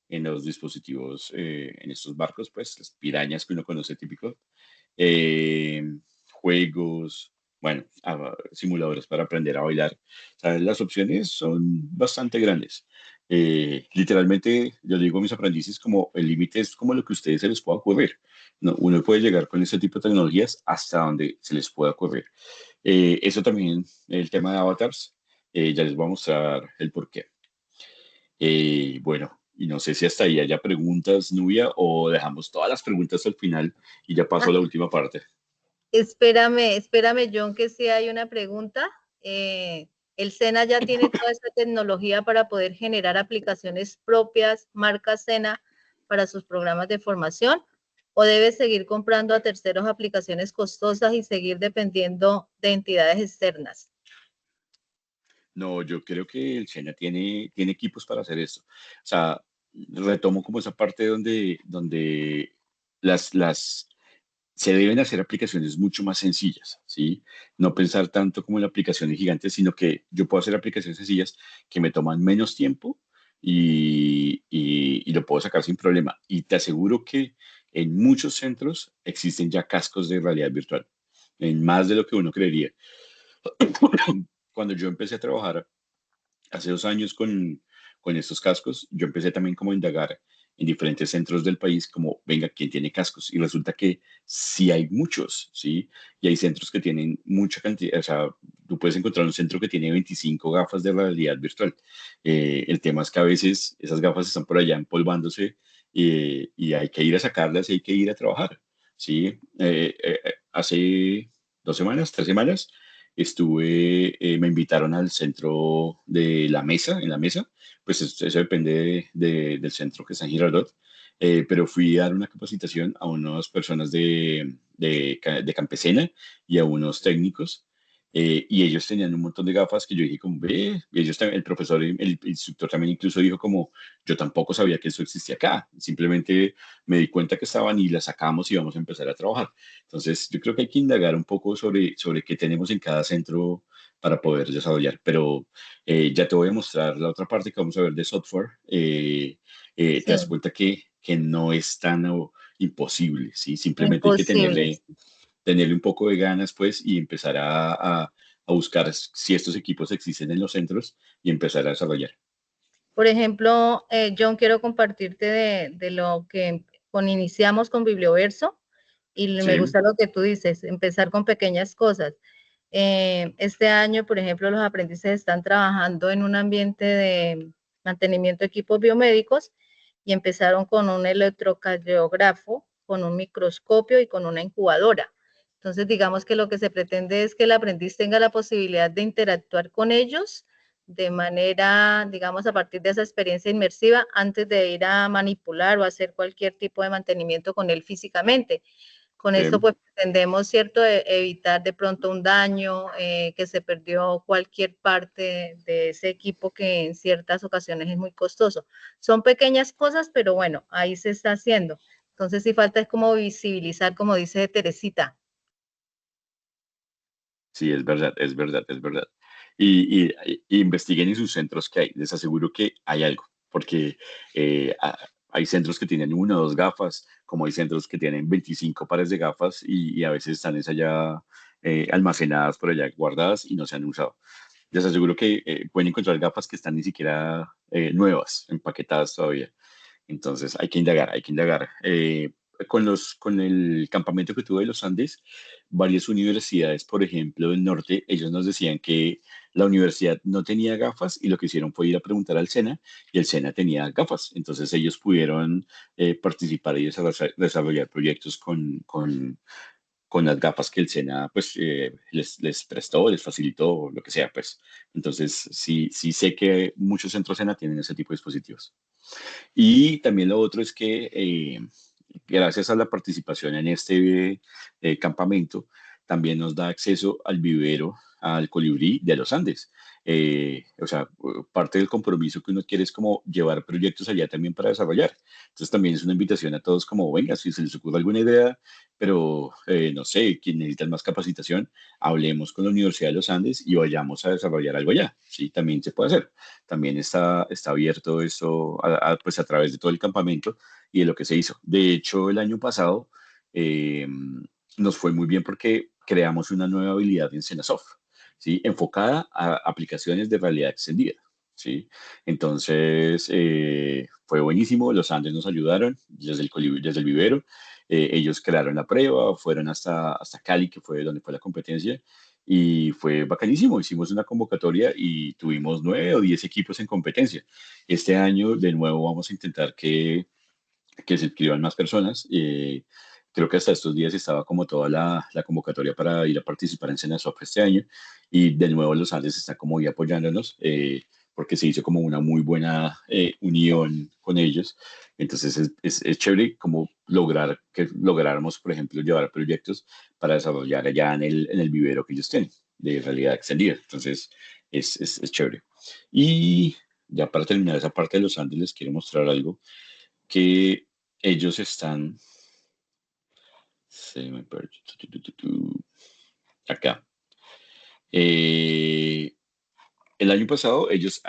en los dispositivos, en estos barcos, pues las pirañas que uno conoce típico, eh, juegos, bueno, simuladores para aprender a bailar. O sea, las opciones son bastante grandes. Literalmente, yo digo a mis aprendices como el límite es como lo que a ustedes se les pueda ocurrir. No, uno puede llegar con ese tipo de tecnologías hasta donde se les pueda ocurrir. Eso también, el tema de avatars, ya les voy a mostrar el porqué. Bueno, y no sé si hasta ahí haya preguntas, Nubia, o dejamos todas las preguntas al final y ya paso a la última parte. Espérame, John, que sí hay una pregunta. ¿El SENA ya tiene toda esta tecnología para poder generar aplicaciones propias, marca SENA, para sus programas de formación? ¿O debe seguir comprando a terceros aplicaciones costosas y seguir dependiendo de entidades externas? No, yo creo que el SENA tiene equipos para hacer esto. O sea, retomo como esa parte donde las se deben hacer aplicaciones mucho más sencillas, ¿sí? No pensar tanto como en aplicaciones gigantes, sino que yo puedo hacer aplicaciones sencillas que me toman menos tiempo y lo puedo sacar sin problema. Y te aseguro que en muchos centros existen ya cascos de realidad virtual, en más de lo que uno creería. Cuando yo empecé a trabajar hace 2 años con estos cascos, yo empecé también como a indagar en diferentes centros del país, como, venga, ¿quién tiene cascos? Y resulta que sí hay muchos, ¿sí? Y hay centros que tienen mucha cantidad, o sea, tú puedes encontrar un centro que tiene 25 gafas de realidad virtual. El tema es que a veces esas gafas están por allá empolvándose y hay que ir a sacarlas y hay que ir a trabajar, ¿sí? Hace 2 semanas, 3 semanas, me invitaron al centro de la mesa, en la mesa, pues eso depende del centro que está en Girardot, pero fui a dar una capacitación a unas personas de Campesina y a unos técnicos, y ellos tenían un montón de gafas que yo dije como, ve, y ellos también, el profesor, el instructor también incluso dijo como, yo tampoco sabía que eso existía acá, simplemente me di cuenta que estaban y las sacamos y vamos a empezar a trabajar. Entonces, yo creo que hay que indagar un poco sobre qué tenemos en cada centro para poder desarrollar, pero ya te voy a mostrar la otra parte que vamos a ver de software. Te das Sí, cuenta que no es tan imposible, ¿sí? Simplemente hay que imposible. tenerle un poco de ganas, pues, y empezar a buscar si estos equipos existen en los centros y empezar a desarrollar. Por ejemplo, John, quiero compartirte de lo que iniciamos con Biblioverso. Y me Sí, gusta lo que tú dices, empezar con pequeñas cosas. Este año, por ejemplo, los aprendices están trabajando en un ambiente de mantenimiento de equipos biomédicos y empezaron con un electrocardiógrafo, con un microscopio y con una incubadora. Entonces, digamos que lo que se pretende es que el aprendiz tenga la posibilidad de interactuar con ellos de manera, digamos, a partir de esa experiencia inmersiva antes de ir a manipular o hacer cualquier tipo de mantenimiento con él físicamente. Con esto, sí. pues, pretendemos, ¿cierto?, evitar de pronto un daño, que se perdió cualquier parte de ese equipo que en ciertas ocasiones es muy costoso. Son pequeñas cosas, pero bueno, ahí se está haciendo. Entonces, sí falta es como visibilizar, como dice Teresita. Sí, es verdad, es verdad, es verdad. Y investiguen en sus centros que hay. Les aseguro que hay algo, porque hay centros que tienen una o dos gafas, como hay centros que tienen 25 pares de gafas y a veces están esas allá almacenadas por allá, guardadas y no se han usado. Les aseguro que pueden encontrar gafas que están ni siquiera nuevas, empaquetadas todavía. Entonces hay que indagar, hay que indagar. Con el campamento que tuve de los Andes, varias universidades, por ejemplo, del norte, ellos nos decían que la universidad no tenía gafas y lo que hicieron fue ir a preguntar al SENA y el SENA tenía gafas. Entonces ellos pudieron participar y desarrollar proyectos con las gafas que el SENA pues, les prestó, les facilitó, lo que sea. Pues. Entonces sí, sí sé que muchos centros SENA tienen ese tipo de dispositivos. Y también lo otro es que gracias a la participación en este campamento, también nos da acceso al vivero, al colibrí de los Andes. O sea, parte del compromiso que uno quiere es como llevar proyectos allá también para desarrollar. Entonces también es una invitación a todos como, venga, si se les ocurre alguna idea, pero no sé, quien necesita más capacitación, hablemos con la Universidad de los Andes y vayamos a desarrollar algo allá. Sí, también se puede hacer. También está abierto eso pues a través de todo el campamento y de lo que se hizo. De hecho, el año pasado nos fue muy bien porque creamos una nueva habilidad en Cenasoft, ¿sí? Enfocada a aplicaciones de realidad extendida. ¿Sí? Entonces, fue buenísimo, los Andes nos ayudaron desde el vivero, ellos crearon la prueba, fueron hasta Cali, que fue donde fue la competencia, y fue bacanísimo. Hicimos una convocatoria y tuvimos 9 o 10 equipos en competencia. Este año, de nuevo, vamos a intentar que se inscriban más personas. Creo que hasta estos días estaba como toda la convocatoria para ir a participar en Cenasoft este año y de nuevo los Andes está como ahí apoyándonos porque se hizo como una muy buena unión con ellos. Entonces es chévere como lograr que lográramos, por ejemplo, llevar proyectos para desarrollar allá en el vivero que ellos tienen de realidad extendida. Entonces es chévere. Y ya para terminar esa parte de los Andes les quiero mostrar algo que ellos están, se me perdió, acá. Eh, el año pasado ellos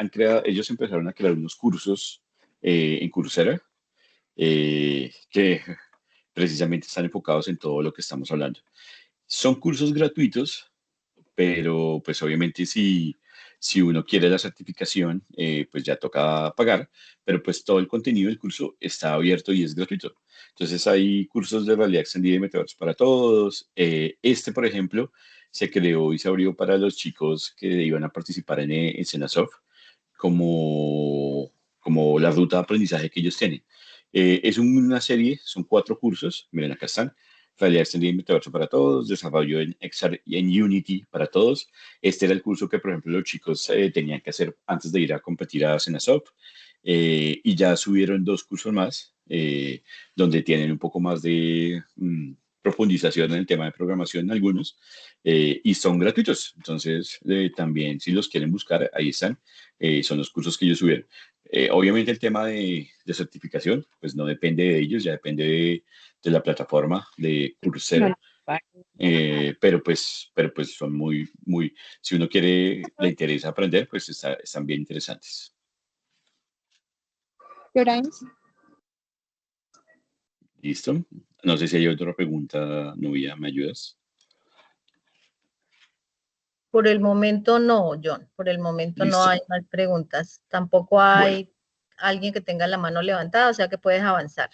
empezaron a crear unos cursos en Coursera que precisamente están enfocados en todo lo que estamos hablando. Son cursos gratuitos, pero pues obviamente si uno quiere la certificación, pues ya toca pagar, pero pues todo el contenido del curso está abierto y es gratuito. Entonces hay cursos de realidad extendida y metaverso para todos. Por ejemplo, se creó y se abrió para los chicos que iban a participar en Cenasoft como la ruta de aprendizaje que ellos tienen. Es una serie, son 4 cursos, miren acá están, realidad extendida y metaverso para todos, desarrollo en XR y en Unity para todos. Este era el curso que, por ejemplo, los chicos tenían que hacer antes de ir a competir a Cenasoft. Y ya subieron 2 cursos más, donde tienen un poco más de profundización en el tema de programación algunos, y son gratuitos. Entonces, también si los quieren buscar, ahí están. Son los cursos que ellos subieron. Obviamente el tema de certificación, pues no depende de ellos, ya depende de la plataforma de Coursera. Pero pues son muy, si uno le interesa aprender, pues están bien interesantes. ¿Qué hora es? ¿Listo? No sé si hay otra pregunta, Nubia, ¿me ayudas? Por el momento no, John, por el momento no Listo. hay más preguntas. Tampoco Bueno, hay alguien que tenga la mano levantada, o sea que puedes avanzar.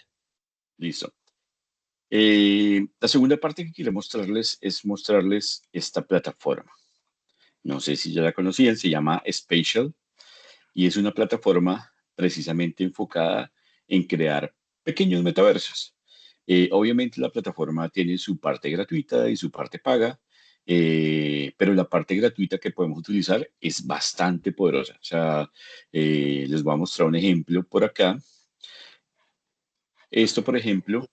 listo. La segunda parte que quiero mostrarles es mostrarles esta plataforma. No sé si ya la conocían, se llama Spatial y es una plataforma precisamente enfocada en crear pequeños metaversos. Obviamente la plataforma tiene su parte gratuita y su parte paga, pero la parte gratuita que podemos utilizar es bastante poderosa. O sea, les voy a mostrar un ejemplo por acá. Esto, por ejemplo,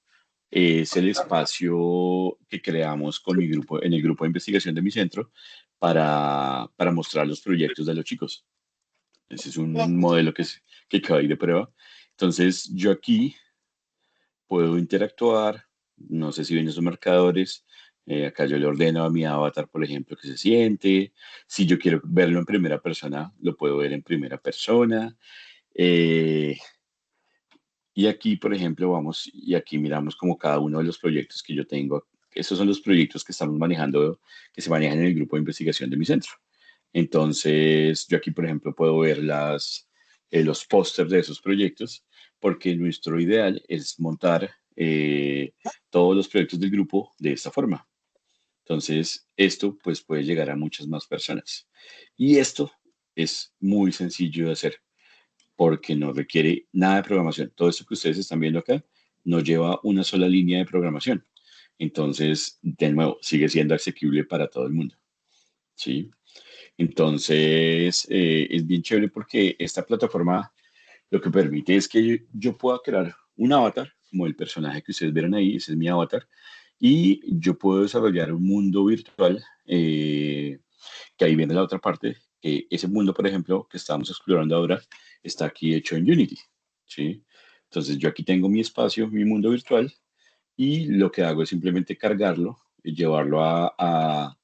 es el espacio que creamos con mi grupo, en el grupo de investigación de mi centro, para mostrar los proyectos de los chicos. Ese es un modelo que quedó ahí de prueba. Entonces, yo aquí puedo interactuar, no sé si ven esos marcadores. Acá yo le ordeno a mi avatar, por ejemplo, que se siente. Si yo quiero verlo en primera persona, lo puedo ver en primera persona. Eh, y aquí, por ejemplo, vamos y aquí miramos como cada uno de los proyectos que yo tengo. Estos son los proyectos que estamos manejando, que se manejan en el grupo de investigación de mi centro. Entonces, yo aquí, por ejemplo, puedo ver los pósters de esos proyectos, porque nuestro ideal es montar todos los proyectos del grupo de esta forma. Entonces, esto pues puede llegar a muchas más personas. Y esto es muy sencillo de hacer porque no requiere nada de programación. Todo esto que ustedes están viendo acá no lleva una sola línea de programación. Entonces, de nuevo, sigue siendo asequible para todo el mundo. ¿Sí? Entonces, es bien chévere porque esta plataforma lo que permite es que yo pueda crear un avatar, como el personaje que ustedes vieron ahí, ese es mi avatar, y yo puedo desarrollar un mundo virtual, que ahí viene la otra parte, que ese mundo, por ejemplo, que estamos explorando ahora, está aquí hecho en Unity, ¿sí? Entonces yo aquí tengo mi espacio, mi mundo virtual, y lo que hago es simplemente cargarlo y llevarlo a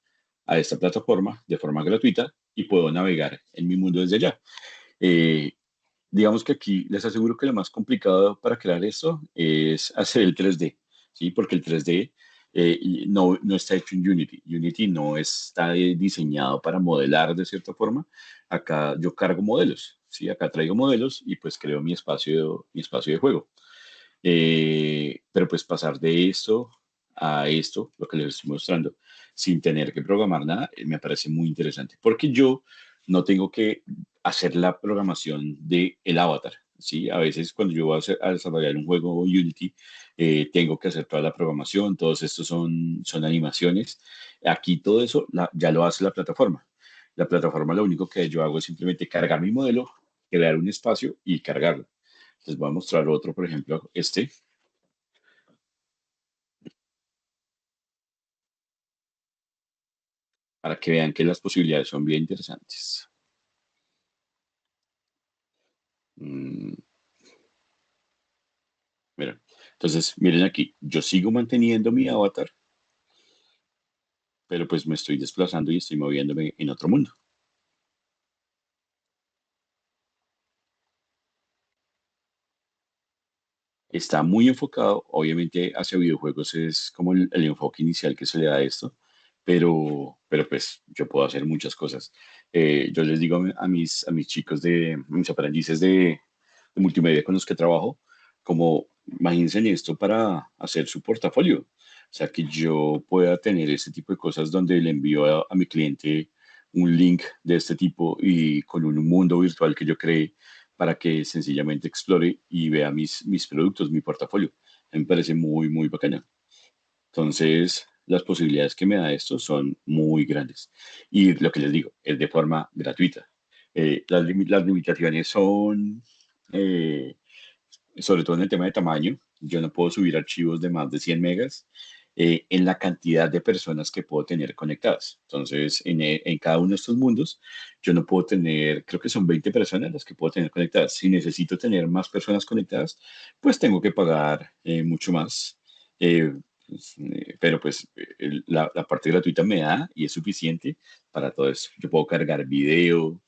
esta plataforma de forma gratuita y puedo navegar en mi mundo desde allá. Eh, digamos que aquí les aseguro que lo más complicado para crear esto es hacer el 3D, ¿sí? Porque el 3D no está hecho en Unity. Unity no está diseñado para modelar de cierta forma. Acá yo cargo modelos, ¿sí? Acá traigo modelos y pues creo mi espacio de juego. Pero pues pasar de esto a esto, lo que les estoy mostrando, sin tener que programar nada, me parece muy interesante, porque yo no tengo que hacer la programación del avatar, ¿sí? A veces cuando yo voy a desarrollar un juego Unity, tengo que hacer toda la programación, todos estos son animaciones. Aquí todo eso ya lo hace la plataforma. La plataforma lo único que yo hago es simplemente cargar mi modelo, crear un espacio y cargarlo. Les voy a mostrar otro, por ejemplo, para que vean que las posibilidades son bien interesantes. Mm, mira, entonces, miren aquí, yo sigo manteniendo mi avatar, pero pues me estoy desplazando y estoy moviéndome en otro mundo. Está muy enfocado, obviamente hacia videojuegos es como el enfoque inicial que se le da a esto, pero pues yo puedo hacer muchas cosas. Yo les digo a mis chicos mis aprendices de multimedia con los que trabajo, como imagínense en esto para hacer su portafolio. O sea, que yo pueda tener ese tipo de cosas donde le envío a mi cliente un link de este tipo y con un mundo virtual que yo cree para que sencillamente explore y vea mis productos, mi portafolio. A mí me parece muy, muy bacana. Entonces, las posibilidades que me da esto son muy grandes. Y lo que les digo, es de forma gratuita. Las limitaciones son, eh, sobre todo en el tema de tamaño, yo no puedo subir archivos de más de 100 megas en la cantidad de personas que puedo tener conectadas. Entonces, en cada uno de estos mundos, yo no puedo tener, creo que son 20 personas las que puedo tener conectadas. Si necesito tener más personas conectadas, pues tengo que pagar mucho más. Pero pues la parte gratuita me da y es suficiente para todo eso. Yo puedo cargar video,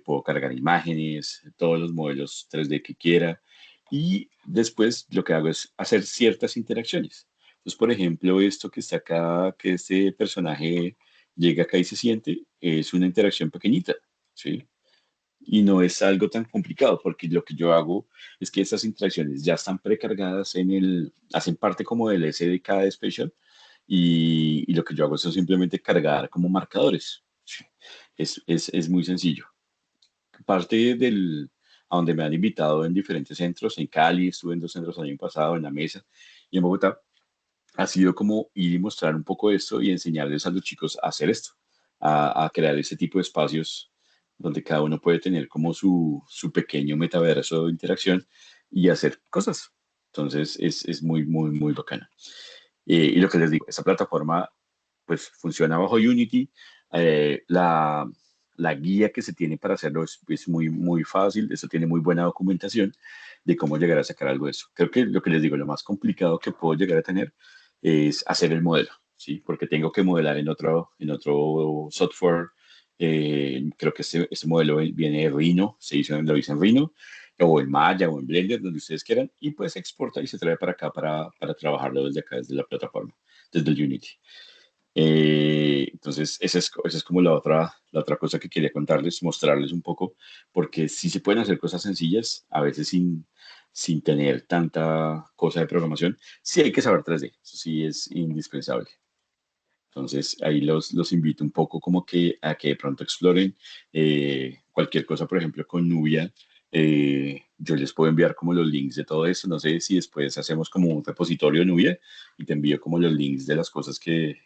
puedo cargar imágenes, todos los modelos 3D que quiera y después lo que hago es hacer ciertas interacciones. Entonces, por ejemplo, esto que está acá, que este personaje llega acá y se siente, es una interacción pequeñita, ¿sí? y no es algo tan complicado, porque lo que yo hago es que estas interacciones ya están precargadas hacen parte como del SDK de Special, y lo que yo hago es simplemente cargar como marcadores. Sí. Es muy sencillo. Parte a donde me han invitado en diferentes centros, en Cali, estuve en 2 centros el año pasado, en La Mesa y en Bogotá, ha sido como ir y mostrar un poco esto y enseñarles a los chicos a hacer esto, a crear ese tipo de espacios donde cada uno puede tener como su pequeño metaverso de interacción y hacer cosas. Entonces es muy, muy, muy bacana. Y lo que les digo, esta plataforma pues funciona bajo Unity. La guía que se tiene para hacerlo es muy, muy fácil. Eso tiene muy buena documentación de cómo llegar a sacar algo de eso. Creo que lo que les digo, lo más complicado que puedo llegar a tener es hacer el modelo, ¿sí? Porque tengo que modelar en otro software. Creo que este modelo viene de Rhino, lo hice en Rhino, o en Maya, o en Blender, donde ustedes quieran, y pues se exporta y se trae para acá para trabajarlo desde acá, desde la plataforma, desde el Unity. Entonces, esa es como la otra cosa que quería contarles, mostrarles un poco, porque sí se pueden hacer cosas sencillas, a veces sin tener tanta cosa de programación. Sí hay que saber 3D, eso sí es indispensable. Entonces, ahí los invito un poco como que a que de pronto exploren cualquier cosa, por ejemplo, con Nubia. Yo les puedo enviar como los links de todo eso. No sé si después hacemos como un repositorio de Nubia y te envío como los links de las cosas que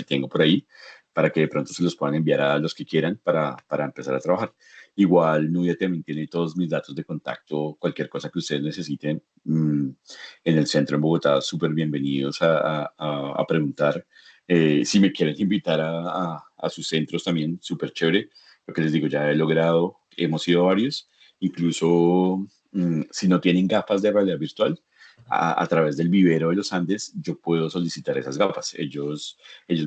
tengo por ahí para que de pronto se los puedan enviar a los que quieran para empezar a trabajar. Igual Nubia también tiene todos mis datos de contacto, cualquier cosa que ustedes necesiten en el centro en Bogotá, súper bienvenidos a preguntar. Si me quieren invitar a sus centros también, súper chévere. Lo que les digo, ya he logrado, hemos ido a varios, incluso si no tienen gafas de realidad virtual, a través del vivero de los Andes, yo puedo solicitar esas gafas. Ellos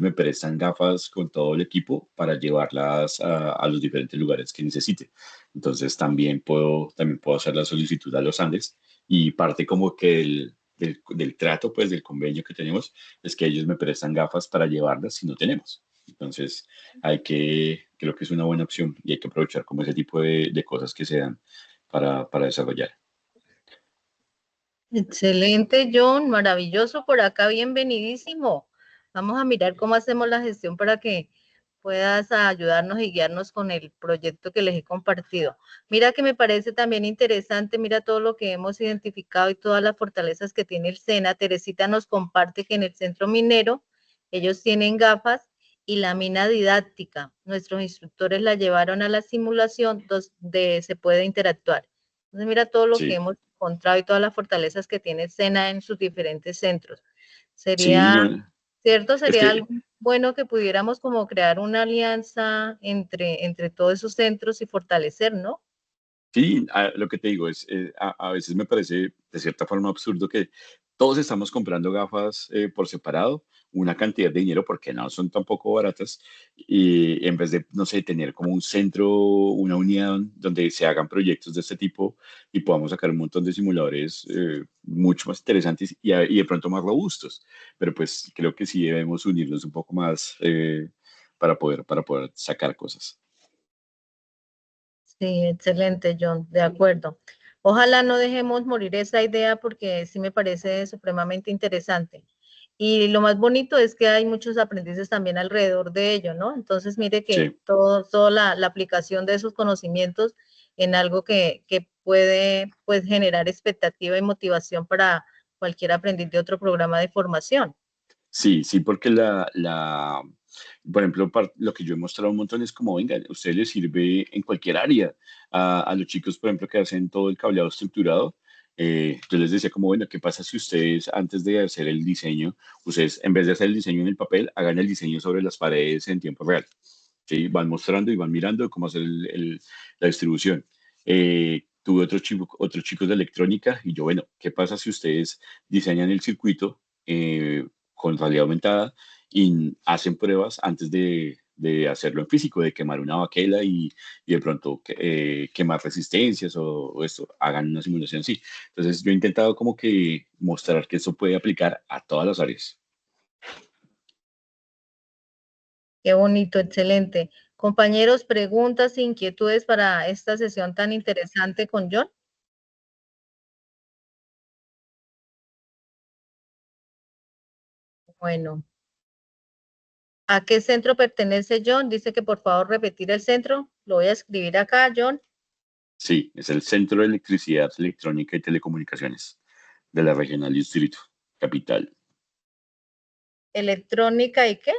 me prestan gafas con todo el equipo para llevarlas a los diferentes lugares que necesite. Entonces también puedo hacer la solicitud a los Andes y parte como que del trato, pues del convenio que tenemos, es que ellos me prestan gafas para llevarlas si no tenemos. Entonces, creo que es una buena opción y hay que aprovechar como ese tipo de cosas que se dan para desarrollar. Excelente, John, maravilloso por acá, bienvenidísimo. Vamos a mirar cómo hacemos la gestión para que puedas ayudarnos y guiarnos con el proyecto que les he compartido. Mira que me parece también interesante, mira todo lo que hemos identificado y todas las fortalezas que tiene el SENA. Teresita nos comparte que en el centro minero ellos tienen gafas y la mina didáctica. Nuestros instructores la llevaron a la simulación donde se puede interactuar. Entonces mira todo lo que Sí, hemos encontrado y todas las fortalezas que tiene SENA en sus diferentes centros. sí, Sería, no, ¿cierto? es Sería que algo bueno que pudiéramos como crear una alianza entre todos esos centros y fortalecer, ¿no? sí, lo que te digo es, a veces me parece de cierta forma absurdo que todos estamos comprando gafas por separado, una cantidad de dinero porque no son tampoco baratas, y en vez de, no sé, tener como un centro, una unidad donde se hagan proyectos de este tipo y podamos sacar un montón de simuladores mucho más interesantes y de pronto más robustos. Pero pues creo que sí debemos unirnos un poco más para poder sacar cosas. Sí, excelente, John, de acuerdo. Ojalá no dejemos morir esa idea porque sí me parece supremamente interesante. Y lo más bonito es que hay muchos aprendices también alrededor de ello, ¿no? Entonces, mire que Sí. toda la aplicación de esos conocimientos en algo que puede pues, generar expectativa y motivación para cualquier aprendiz de otro programa de formación. Sí, sí, porque por ejemplo, lo que yo he mostrado un montón es como, venga, a usted le sirve en cualquier área. A los chicos, por ejemplo, que hacen todo el cableado estructurado, yo les decía como, bueno, ¿qué pasa si ustedes, antes de hacer el diseño, ustedes, en vez de hacer el diseño en el papel, hagan el diseño sobre las paredes en tiempo real? ¿Sí? Van mostrando y van mirando cómo hacer la distribución. Tuve otros chicos de electrónica y yo, bueno, ¿qué pasa si ustedes diseñan el circuito con realidad aumentada y hacen pruebas antes de hacerlo en físico, de quemar una baquela y de pronto quemar resistencias o esto, hagan una simulación así? Entonces yo he intentado como que mostrar que eso puede aplicar a todas las áreas. Qué bonito, excelente. Compañeros, preguntas, inquietudes para esta sesión tan interesante con John. Bueno, ¿a qué centro pertenece John? Dice que por favor repetir el centro. Lo voy a escribir acá, John. Sí, es el Centro de Electricidad, Electrónica y Telecomunicaciones de la Regional Distrito Capital. ¿Electrónica y qué?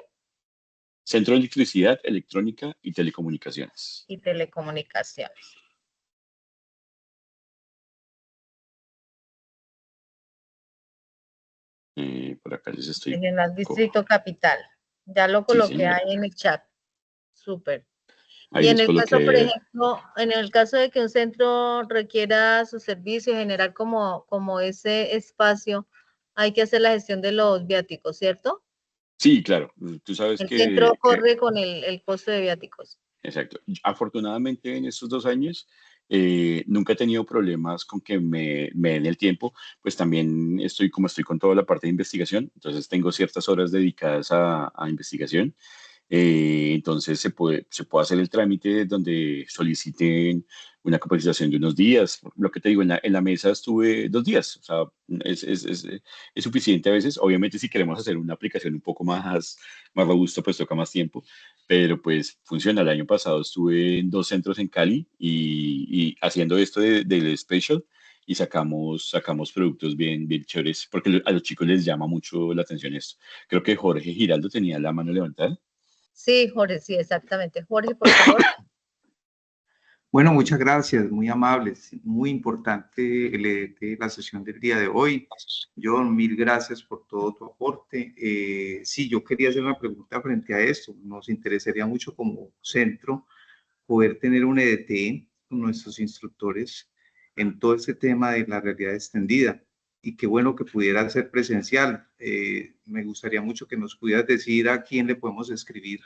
Centro de Electricidad, Electrónica y Telecomunicaciones. Y telecomunicaciones. Por acá les estoy... Regional Distrito Capital. Ya lo Sí, coloqué señora. ahí en el chat. Súper. Ahí Y en les el caso, por coloqué... ejemplo, en el caso de que un centro requiera su servicio, generar como ese espacio, hay que hacer la gestión de los viáticos, ¿cierto? Sí, claro. Tú sabes El centro que corre con el costo de viáticos. exacto. Afortunadamente en estos 2 años nunca he tenido problemas con que me den el tiempo, pues también estoy con toda la parte de investigación, entonces tengo ciertas horas dedicadas a investigación. Entonces se puede hacer el trámite donde soliciten una capacitación de unos días. Lo que te digo, en la mesa estuve 2 días, o sea, es suficiente a veces. Obviamente si queremos hacer una aplicación un poco más robusta, pues toca más tiempo, pero pues funciona. El año pasado estuve en 2 centros en Cali y haciendo esto del Special y sacamos productos bien chéveres, porque a los chicos les llama mucho la atención esto. Creo que Jorge Giraldo tenía la mano levantada. Sí, Jorge, sí, exactamente. Jorge, por favor. Bueno, muchas gracias, muy amables, muy importante la sesión del día de hoy. John, mil gracias por todo tu aporte. Sí, yo quería hacer una pregunta frente a esto. Nos interesaría mucho como centro poder tener un EDT con nuestros instructores en todo este tema de la realidad extendida. Y qué bueno que pudiera ser presencial. Me gustaría mucho que nos pudieras decir a quién le podemos escribir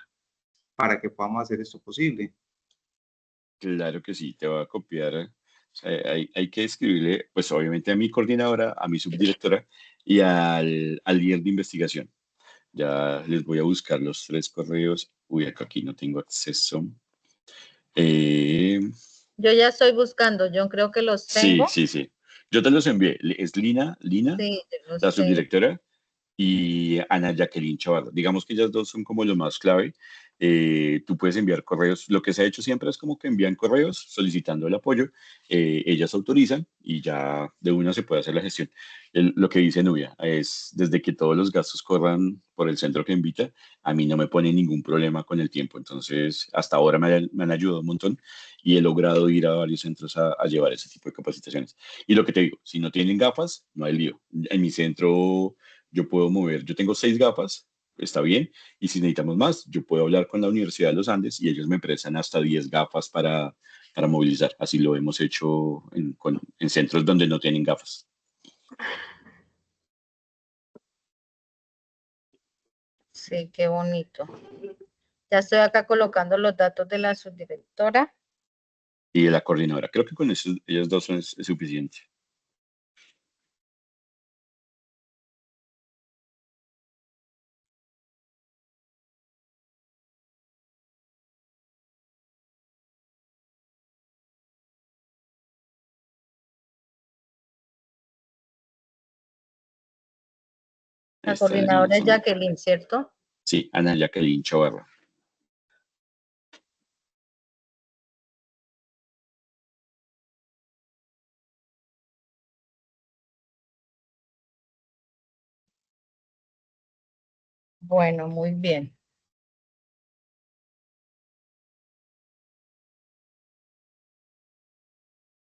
para que podamos hacer esto posible. Claro que sí, te voy a copiar. O sea, hay que escribirle, pues obviamente a mi coordinadora, a mi subdirectora y al líder de investigación. Ya les voy a buscar los 3 correos. Uy, acá aquí no tengo acceso. Eh, Yo ya estoy buscando, yo creo que los sí, tengo. sí, sí. Yo te los envié. Es Lina, Sí, yo la los tengo. subdirectora, y Ana Jacqueline Chavarra. Digamos que ellas dos son como los más clave. Tú puedes enviar correos. Lo que se ha hecho siempre es como que envían correos solicitando el apoyo. Ellas autorizan y ya de una se puede hacer la gestión. Lo que dice Nubia es, desde que todos los gastos corran por el centro que invita, a mí no me pone ningún problema con el tiempo. Entonces, hasta ahora me han ayudado un montón y he logrado ir a varios centros a llevar ese tipo de capacitaciones. Y lo que te digo, si no tienen gafas, no hay lío. En mi centro yo puedo mover, yo tengo 6 gafas, está bien, y si necesitamos más, yo puedo hablar con la Universidad de los Andes y ellos me prestan hasta 10 gafas para movilizar. Así lo hemos hecho en centros donde no tienen gafas. Sí, qué bonito. Ya estoy acá colocando los datos de la subdirectora. Y de la coordinadora, creo que con eso, ellos dos es suficiente. La Esta es Lina coordinadora es Sonia. Jacqueline, ¿cierto? Sí, Ana Jacqueline Chavarra. Bueno, muy bien.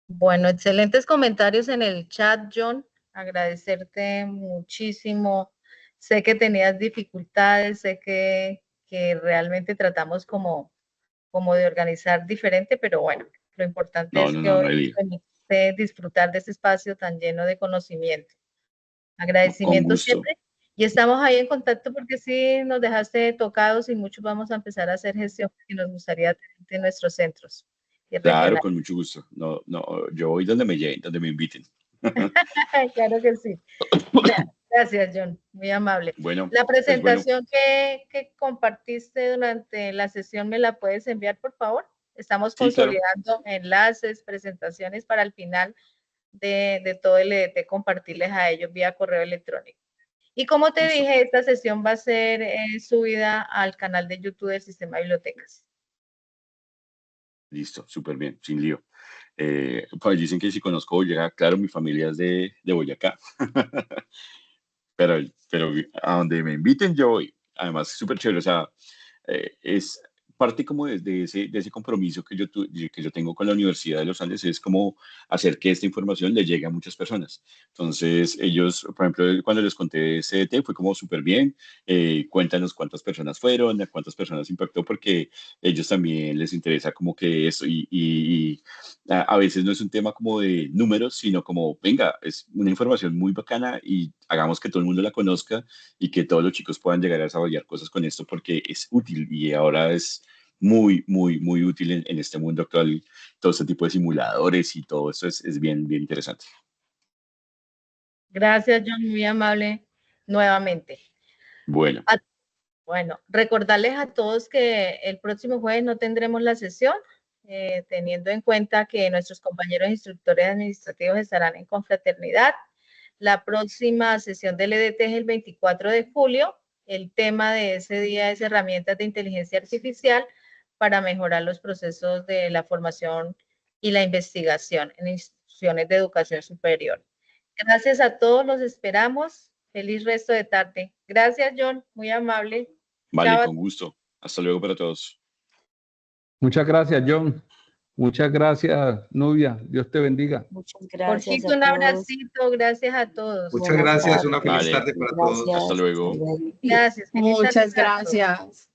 Bueno, excelentes comentarios en el chat, John. Agradecerte muchísimo. Sé que tenías dificultades, sé que realmente tratamos como de organizar diferente, pero bueno, lo importante No, es no, que no, hoy no hay nos lío. permite disfrutar de este espacio tan lleno de conocimiento. No, con Agradecimiento gusto. siempre. Y estamos ahí en contacto porque sí nos dejaste tocados y muchos vamos a empezar a hacer gestión que nos gustaría tener en nuestros centros y Claro, regionales. con mucho gusto. No, no, yo voy donde me lleven, donde me inviten. Claro que sí. Mira, Gracias, John. Muy amable. Bueno, La pues bueno, presentación que compartiste durante la sesión, ¿me la puedes enviar, por favor? Estamos sí, claro. consolidando enlaces, presentaciones para el final de todo el EDT, compartirles a ellos vía correo electrónico. Y como te Listo. dije, esta sesión va a ser subida al canal de YouTube del Sistema de Bibliotecas. Listo, súper bien, sin lío. Pues dicen que si conozco Boyacá, claro, mi familia es de Boyacá. pero a donde me inviten yo voy. Además, es súper chévere, o sea, es parte como de ese compromiso que yo tengo con la Universidad de los Andes, es como hacer que esta información le llegue a muchas personas. Entonces, ellos, por ejemplo, cuando les conté ese CDT, fue como súper bien, cuéntanos cuántas personas fueron, a cuántas personas impactó, porque ellos también les interesa como que eso, y a veces no es un tema como de números, sino como, venga, es una información muy bacana y hagamos que todo el mundo la conozca y que todos los chicos puedan llegar a desarrollar cosas con esto porque es útil y ahora es muy, muy, muy útil en este mundo actual, todo este tipo de simuladores y todo eso es bien, bien interesante. Gracias, John, muy amable nuevamente. Bueno. Bueno, recordarles a todos que el próximo jueves no tendremos la sesión, teniendo en cuenta que nuestros compañeros instructores administrativos estarán en confraternidad. La próxima sesión del EDT es el 24 de julio. El tema de ese día es herramientas de inteligencia artificial para mejorar los procesos de la formación y la investigación en instituciones de educación superior. Gracias a todos, los esperamos. Feliz resto de tarde. Gracias, John, muy amable. Vale, Chao. con gusto. Hasta luego para todos. Muchas gracias, John. Muchas gracias, Nubia. Dios te bendiga. Muchas gracias Jorgito, a un todos. abracito. Gracias a todos. Muchas Buenas gracias, una tardes. feliz Vale. tarde para todos. Gracias. Hasta luego. Gracias. Feliz tarde Muchas para todos. gracias.